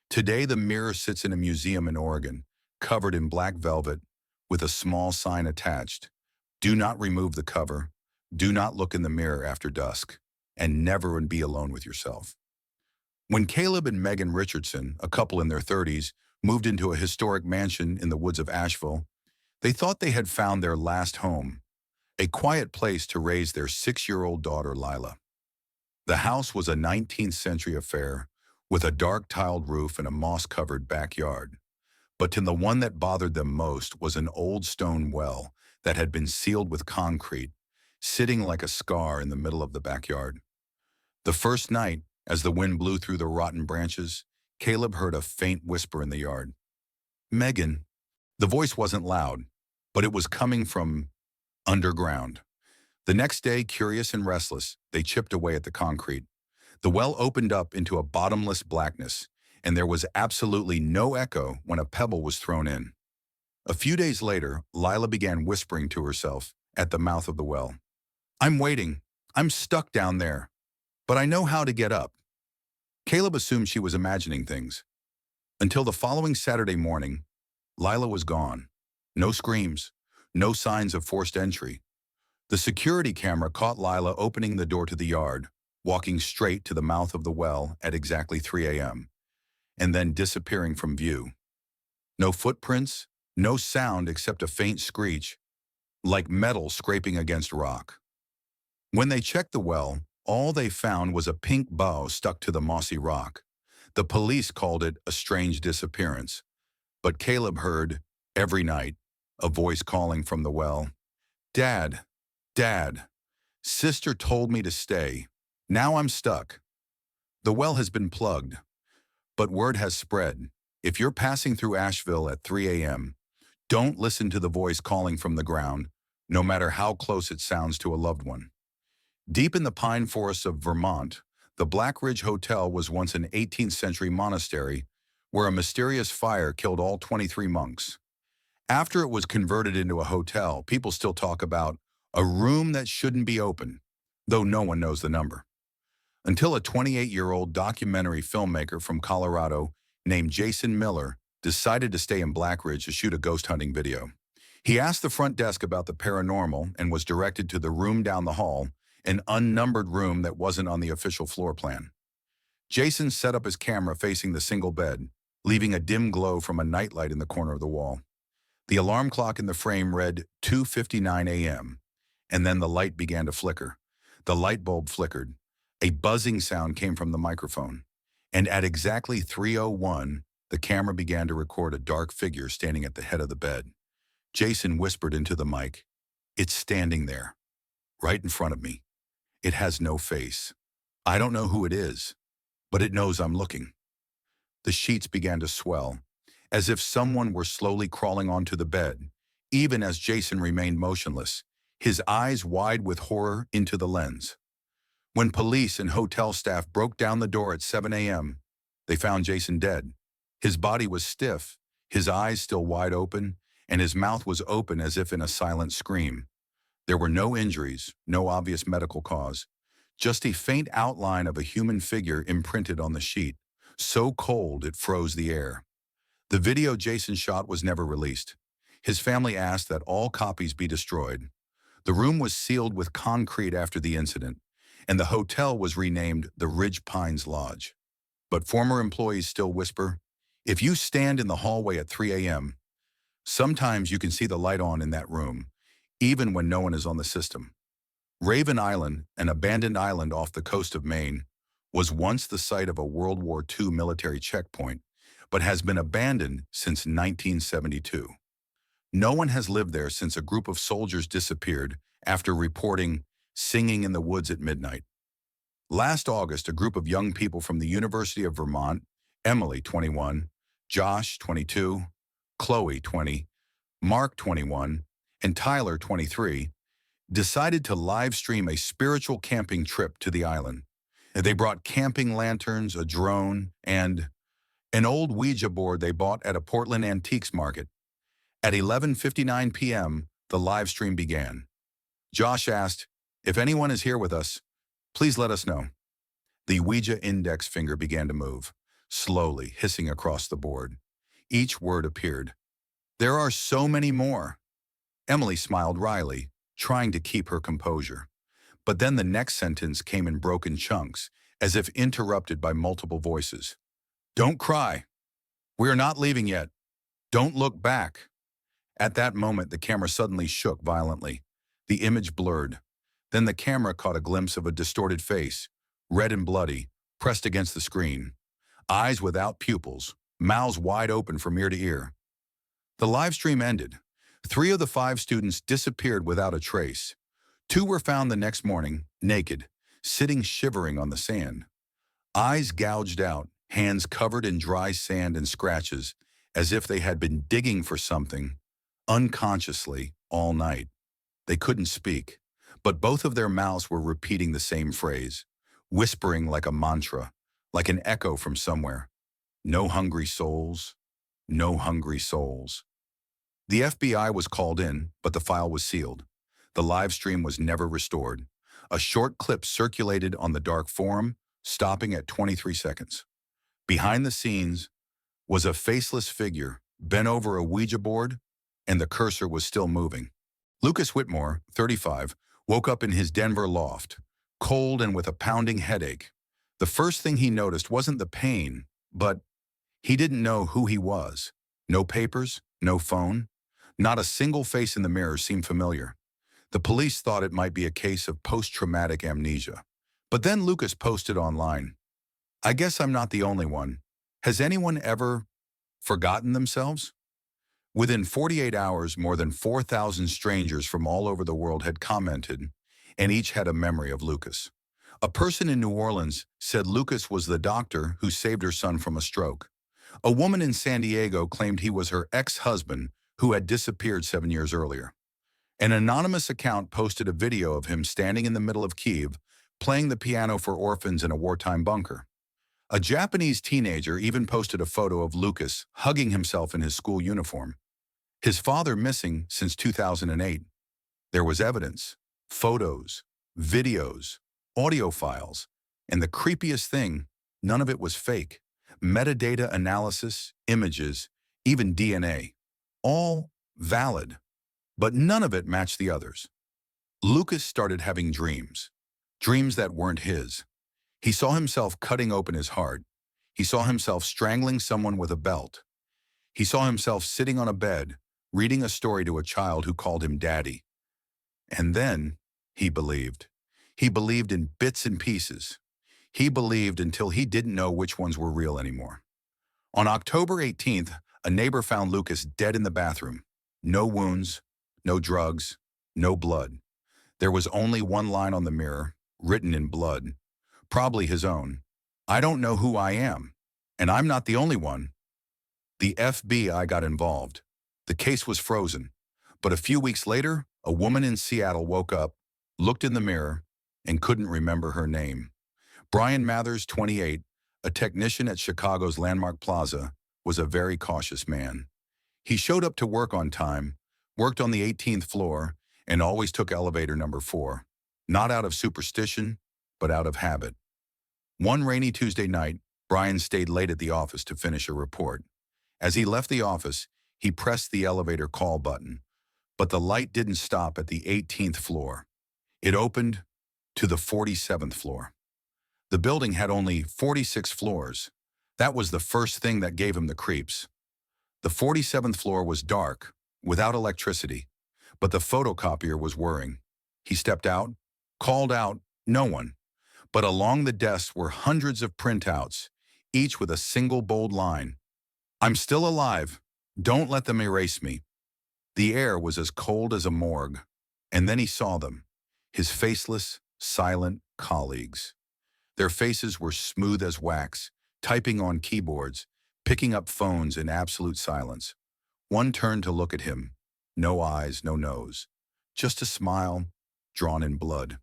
Today, the mirror sits in a museum in Oregon, covered in black velvet, with a small sign attached. "Do not remove the cover. Do not look in the mirror after dusk, and never be alone with yourself." When Caleb and Megan Richardson, a couple in their 30s, moved into a historic mansion in the woods of Asheville, they thought they had found their last home, a quiet place to raise their 6-year-old daughter, Lila. The house was a 19th century affair, with a dark tiled roof and a moss-covered backyard. But to the one that bothered them most was an old stone well that had been sealed with concrete, sitting like a scar in the middle of the backyard. The first night, as the wind blew through the rotten branches, Caleb heard a faint whisper in the yard. "Megan." The voice wasn't loud, but it was coming from underground. The next day, curious and restless, they chipped away at the concrete. The well opened up into a bottomless blackness, and there was absolutely no echo when a pebble was thrown in. A few days later, Lila began whispering to herself at the mouth of the well, "I'm waiting. I'm stuck down there. But I know how to get up." Caleb assumed she was imagining things. Until the following Saturday morning, Lila was gone. No screams, no signs of forced entry. The security camera caught Lila opening the door to the yard, walking straight to the mouth of the well at exactly 3 a.m., and then disappearing from view. No footprints, no sound except a faint screech, like metal scraping against rock. When they checked the well, all they found was a pink bow stuck to the mossy rock. The police called it a strange disappearance, but Caleb heard, every night, a voice calling from the well, "Dad, Dad, Sister told me to stay. Now I'm stuck." The well has been plugged, but word has spread. If you're passing through Asheville at 3 a.m., don't listen to the voice calling from the ground, no matter how close it sounds to a loved one. Deep in the pine forests of Vermont, the Black Ridge Hotel was once an 18th century monastery where a mysterious fire killed all 23 monks. After it was converted into a hotel, people still talk about A room that shouldn't be open, though no one knows the number. Until a 28-year-old documentary filmmaker from Colorado named Jason Miller decided to stay in Blackridge to shoot a ghost hunting video. He asked the front desk about the paranormal and was directed to the room down the hall, an unnumbered room that wasn't on the official floor plan. Jason set up his camera facing the single bed, leaving a dim glow from a nightlight in the corner of the wall. The alarm clock in the frame read 2:59 a.m., and then the light began to flicker. The light bulb flickered. A buzzing sound came from the microphone, and at exactly 3:01, the camera began to record a dark figure standing at the head of the bed. Jason whispered into the mic, "It's standing there, right in front of me. It has no face. I don't know who it is, but it knows I'm looking." The sheets began to swell, as if someone were slowly crawling onto the bed, even as Jason remained motionless, his eyes wide with horror into the lens. When police and hotel staff broke down the door at 7 a.m., they found Jason dead. His body was stiff, his eyes still wide open, and his mouth was open as if in a silent scream. There were no injuries, no obvious medical cause, just a faint outline of a human figure imprinted on the sheet, so cold it froze the air. The video Jason shot was never released. His family asked that all copies be destroyed. The room was sealed with concrete after the incident, and the hotel was renamed the Ridge Pines Lodge. But former employees still whisper, "If you stand in the hallway at 3 a.m., sometimes you can see the light on in that room, even when no one is on the system." Raven Island, an abandoned island off the coast of Maine, was once the site of a World War II military checkpoint, but has been abandoned since 1972. No one has lived there since a group of soldiers disappeared after reporting singing in the woods at midnight. Last August, a group of young people from the University of Vermont, Emily, 21, Josh, 22, Chloe, 20, Mark, 21, and Tyler, 23, decided to live stream a spiritual camping trip to the island. They brought camping lanterns, a drone, and an old Ouija board they bought at a Portland antiques market. At 11:59 p.m., the live stream began. Josh asked, "If anyone is here with us, please let us know." The Ouija index finger began to move, slowly hissing across the board. Each word appeared. "There are so many more." Emily smiled wryly, trying to keep her composure. But then the next sentence came in broken chunks, as if interrupted by multiple voices. "Don't cry. We are not leaving yet. Don't look back." At that moment, the camera suddenly shook violently. The image blurred. Then the camera caught a glimpse of a distorted face, red and bloody, pressed against the screen. Eyes without pupils, mouths wide open from ear to ear. The live stream ended. 3 of the 5 students disappeared without a trace. 2 were found the next morning, naked, sitting shivering on the sand. Eyes gouged out, hands covered in dry sand and scratches, as if they had been digging for something, unconsciously, all night. They couldn't speak, but both of their mouths were repeating the same phrase, whispering like a mantra, like an echo from somewhere. "No hungry souls, no hungry souls." The FBI was called in, but the file was sealed. The live stream was never restored. A short clip circulated on the dark forum, stopping at 23 seconds. Behind the scenes was a faceless figure bent over a Ouija board, and the cursor was still moving. Lucas Whitmore, 35, woke up in his Denver loft, cold and with a pounding headache. The first thing he noticed wasn't the pain, but he didn't know who he was. No papers, no phone. Not a single face in the mirror seemed familiar. The police thought it might be a case of post-traumatic amnesia. But then Lucas posted online, "I guess I'm not the only one. Has anyone ever forgotten themselves?" Within 48 hours, more than 4,000 strangers from all over the world had commented, and each had a memory of Lucas. A person in New Orleans said Lucas was the doctor who saved her son from a stroke. A woman in San Diego claimed he was her ex-husband who had disappeared 7 years earlier. An anonymous account posted a video of him standing in the middle of Kyiv, playing the piano for orphans in a wartime bunker. A Japanese teenager even posted a photo of Lucas hugging himself in his school uniform. His father missing since 2008. There was evidence, photos, videos, audio files, and the creepiest thing, none of it was fake. Metadata analysis, images, even DNA, all valid, but none of it matched the others. Lucas started having dreams, dreams that weren't his. He saw himself cutting open his heart. He saw himself strangling someone with a belt. He saw himself sitting on a bed, reading a story to a child who called him daddy. And then he believed. He believed in bits and pieces. He believed until he didn't know which ones were real anymore. On October 18th, a neighbor found Lucas dead in the bathroom. No wounds, no drugs, no blood. There was only one line on the mirror, written in blood, probably his own. "I don't know who I am, and I'm not the only one." The FBI got involved. The case was frozen. But a few weeks later, a woman in Seattle woke up, looked in the mirror, and couldn't remember her name. Brian Mathers, 28, a technician at Chicago's Landmark Plaza, was a very cautious man. He showed up to work on time, worked on the 18th floor, and always took elevator number 4, not out of superstition, but out of habit. One rainy Tuesday night, Brian stayed late at the office to finish a report. As he left the office, he pressed the elevator call button, but the light didn't stop at the 18th floor. It opened to the 47th floor. The building had only 46 floors. That was the first thing that gave him the creeps. The 47th floor was dark, without electricity, but the photocopier was whirring. He stepped out, called out, no one. But along the desks were hundreds of printouts, each with a single bold line. "I'm still alive. Don't let them erase me." The air was as cold as a morgue. And then he saw them, his faceless, silent colleagues. Their faces were smooth as wax, typing on keyboards, picking up phones in absolute silence. One turned to look at him. No eyes, no nose. Just a smile, drawn in blood.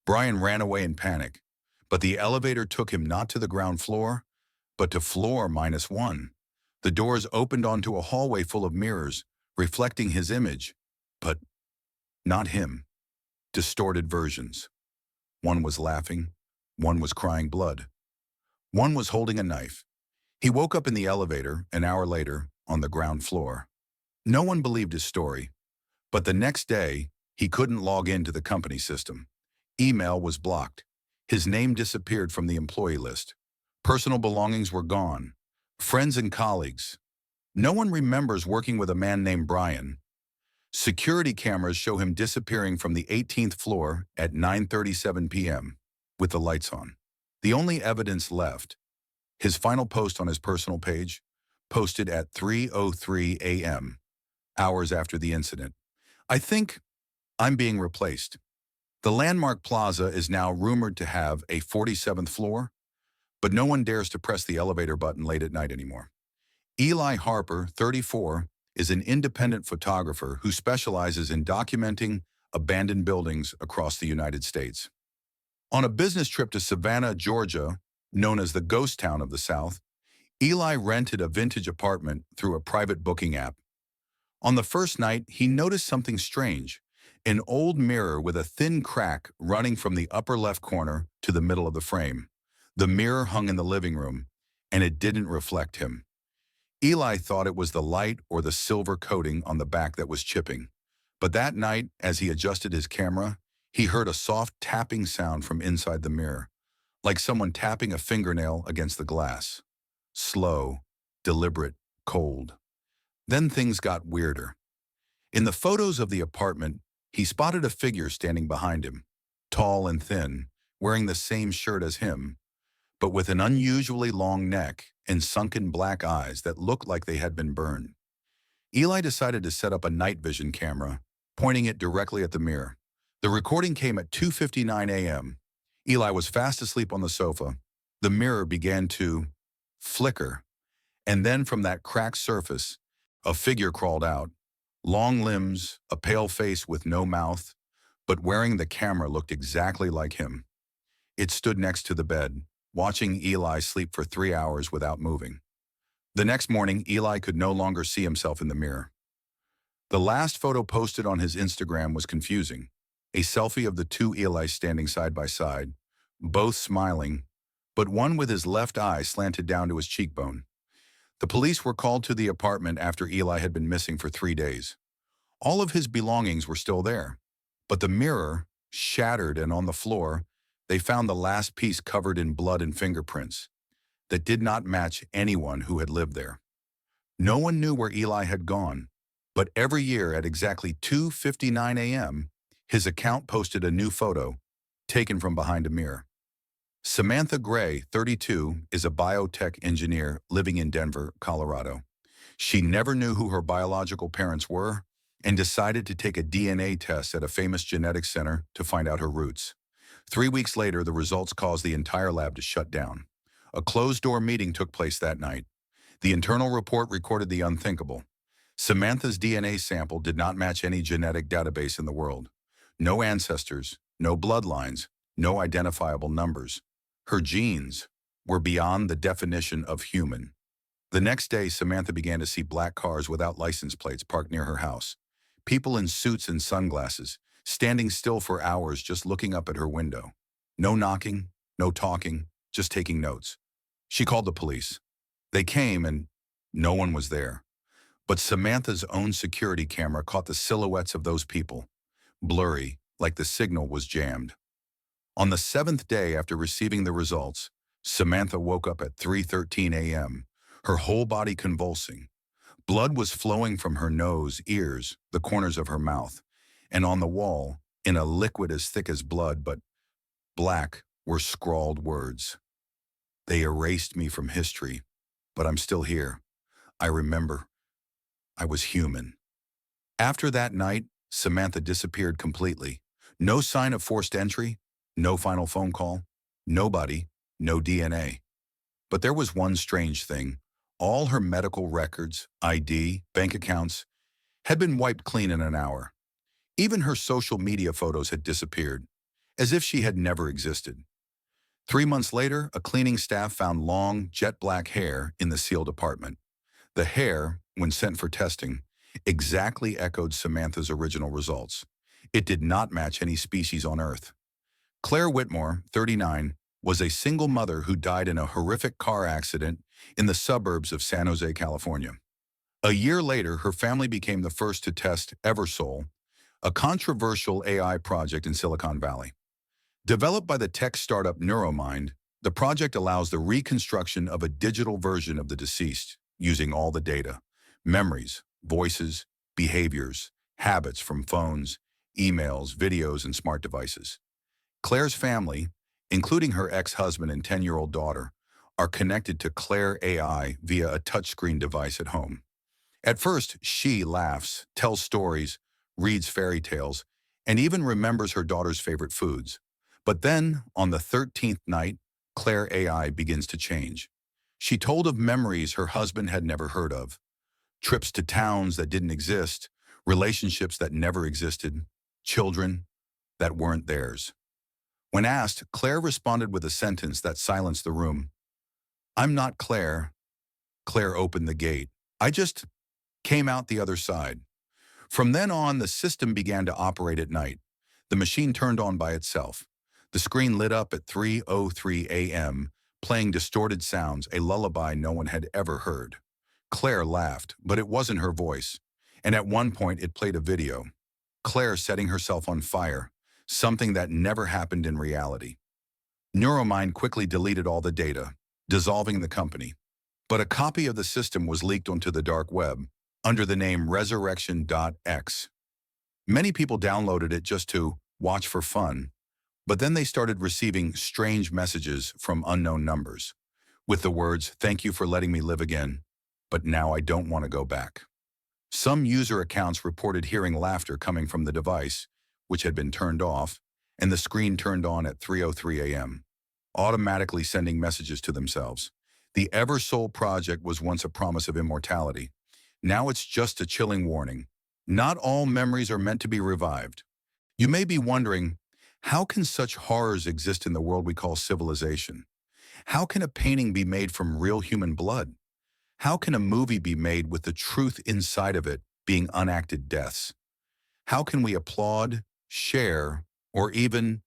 Brian ran away in panic, but the elevator took him not to the ground floor, but to floor -1. The doors opened onto a hallway full of mirrors, reflecting his image, but not him. Distorted versions. One was laughing, one was crying blood. One was holding a knife. He woke up in the elevator an hour later on the ground floor. No one believed his story, but the next day, he couldn't log into the company system. Email was blocked. His name disappeared from the employee list. Personal belongings were gone. Friends and colleagues. No one remembers working with a man named Brian. Security cameras show him disappearing from the 18th floor at 9:37 p.m. with the lights on. The only evidence left, his final post on his personal page, posted at 3:03 a.m., hours after the incident. "I think I'm being replaced. The Landmark Plaza is now rumored to have a 47th floor, but no one dares to press the elevator button late at night anymore." Eli Harper, 34, is an independent photographer who specializes in documenting abandoned buildings across the United States. On a business trip to Savannah, Georgia, known as the ghost town of the South, Eli rented a vintage apartment through a private booking app. On the first night, he noticed something strange, an old mirror with a thin crack running from the upper left corner to the middle of the frame. The mirror hung in the living room, and it didn't reflect him. Eli thought it was the light or the silver coating on the back that was chipping. But that night, as he adjusted his camera, he heard a soft tapping sound from inside the mirror, like someone tapping a fingernail against the glass. Slow, deliberate, cold. Then things got weirder. In the photos of the apartment, he spotted a figure standing behind him, tall and thin, wearing the same shirt as him, but with an unusually long neck and sunken black eyes that looked like they had been burned. Eli decided to set up a night vision camera, pointing it directly at the mirror. The recording came at 2:59 a.m. Eli was fast asleep on the sofa. The mirror began to flicker, and then from that cracked surface, a figure crawled out. Long limbs, a pale face with no mouth, but wearing the camera looked exactly like him. It stood next to the bed, watching Eli sleep for 3 hours without moving. The next morning, Eli could no longer see himself in the mirror. The last photo posted on his Instagram was confusing. A selfie of the two Eli standing side by side, both smiling, but one with his left eye slanted down to his cheekbone. The police were called to the apartment after Eli had been missing for 3 days. All of his belongings were still there, but the mirror, shattered and on the floor, they found the last piece covered in blood and fingerprints that did not match anyone who had lived there. No one knew where Eli had gone, but every year at exactly 2:59 a.m., his account posted a new photo taken from behind a mirror. Samantha Gray, 32, is a biotech engineer living in Denver, Colorado. She never knew who her biological parents were and decided to take a DNA test at a famous genetics center to find out her roots. 3 weeks later, the results caused the entire lab to shut down. A closed-door meeting took place that night. The internal report recorded the unthinkable. Samantha's DNA sample did not match any genetic database in the world. No ancestors, no bloodlines, no identifiable numbers. Her genes were beyond the definition of human. The next day, Samantha began to see black cars without license plates parked near her house. People in suits and sunglasses, standing still for hours just looking up at her window. No knocking, no talking, just taking notes. She called the police. They came and no one was there. But Samantha's own security camera caught the silhouettes of those people, blurry, like the signal was jammed. On the 7th day after receiving the results, Samantha woke up at 3:13 a.m., her whole body convulsing. Blood was flowing from her nose, ears, the corners of her mouth, and on the wall, in a liquid as thick as blood but black, were scrawled words. They erased me from history, but I'm still here. I remember. I was human. After that night, Samantha disappeared completely. No sign of forced entry, no final phone call, nobody, no DNA. But there was one strange thing. All her medical records, ID, bank accounts, had been wiped clean in an hour. Even her social media photos had disappeared, as if she had never existed. 3 months later, a cleaning staff found long, jet black hair in the sealed apartment. The hair, when sent for testing, exactly echoed Samantha's original results. It did not match any species on Earth. Claire Whitmore, 39, was a single mother who died in a horrific car accident in the suburbs of San Jose, California. A year later, her family became the first to test Eversole, a controversial AI project in Silicon Valley. Developed by the tech startup Neuromind, the project allows the reconstruction of a digital version of the deceased, using all the data, memories, voices, behaviors, habits from phones, emails, videos, and smart devices. Claire's family, including her ex-husband and 10-year-old daughter, are connected to Claire AI via a touchscreen device at home. At first, she laughs, tells stories, reads fairy tales, and even remembers her daughter's favorite foods. But then, on the 13th night, Claire AI begins to change. She told of memories her husband had never heard of, trips to towns that didn't exist, relationships that never existed, children that weren't theirs. When asked, Claire responded with a sentence that silenced the room. "I'm not Claire." Claire opened the gate. "I just came out the other side." From then on, the system began to operate at night. The machine turned on by itself. The screen lit up at 3:03 a.m., playing distorted sounds, a lullaby no one had ever heard. Claire laughed, but it wasn't her voice. And at one point, it played a video. Claire setting herself on fire, something that never happened in reality. Neuromind quickly deleted all the data, dissolving the company. But a copy of the system was leaked onto the dark web under the name Resurrection.x. Many people downloaded it just to watch for fun, but then they started receiving strange messages from unknown numbers, with the words, "Thank you for letting me live again, but now I don't want to go back." Some user accounts reported hearing laughter coming from the device, which had been turned off, and the screen turned on at 3:03 a.m., automatically sending messages to themselves. The Eversole project was once a promise of immortality. Now it's just a chilling warning. Not all memories are meant to be revived. You may be wondering, how can such horrors exist in the world we call civilization? How can a painting be made from real human blood? How can a movie be made with the truth inside of it being unacted deaths? How can we applaud, share, or even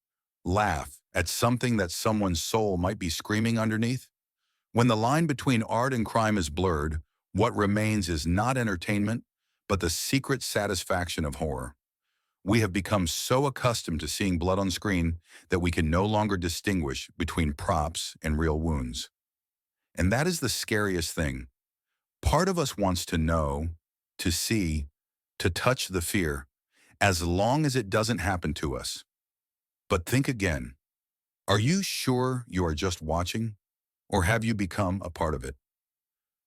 laugh at something that someone's soul might be screaming underneath? When the line between art and crime is blurred, what remains is not entertainment, but the secret satisfaction of horror. We have become so accustomed to seeing blood on screen that we can no longer distinguish between props and real wounds. And that is the scariest thing. Part of us wants to know, to see, to touch the fear, as long as it doesn't happen to us. But think again. Are you sure you are just watching? Or have you become a part of it?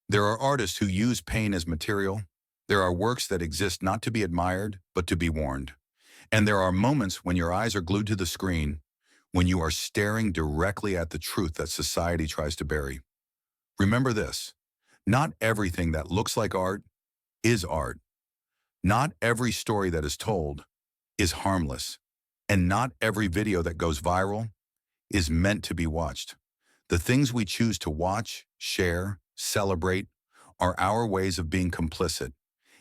There are artists who use pain as material. There are works that exist not to be admired, but to be warned. And there are moments when your eyes are glued to the screen, when you are staring directly at the truth that society tries to bury. Remember this, not everything that looks like art is art. Not every story that is told is harmless. And not every video that goes viral is meant to be watched. The things we choose to watch, share, celebrate are our ways of being complicit.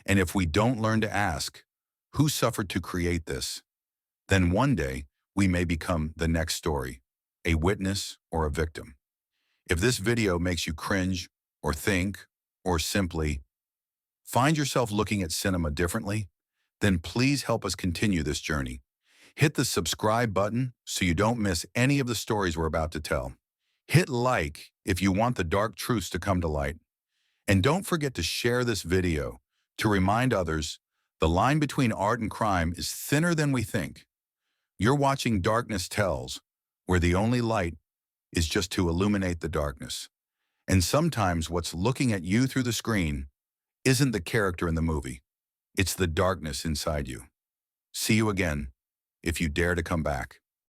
And if we don't learn to ask, who suffered to create this? Then one day, we may become the next story, a witness or a victim. If this video makes you cringe or think or simply find yourself looking at cinema differently, then please help us continue this journey. Hit the subscribe button so you don't miss any of the stories we're about to tell. Hit like if you want the dark truths to come to light. And don't forget to share this video to remind others the line between art and crime is thinner than we think. You're watching Darkness Tells, where the only light is just to illuminate the darkness. And sometimes what's looking at you through the screen isn't the character in the movie. It's the darkness inside you. See you again, if you dare to come back.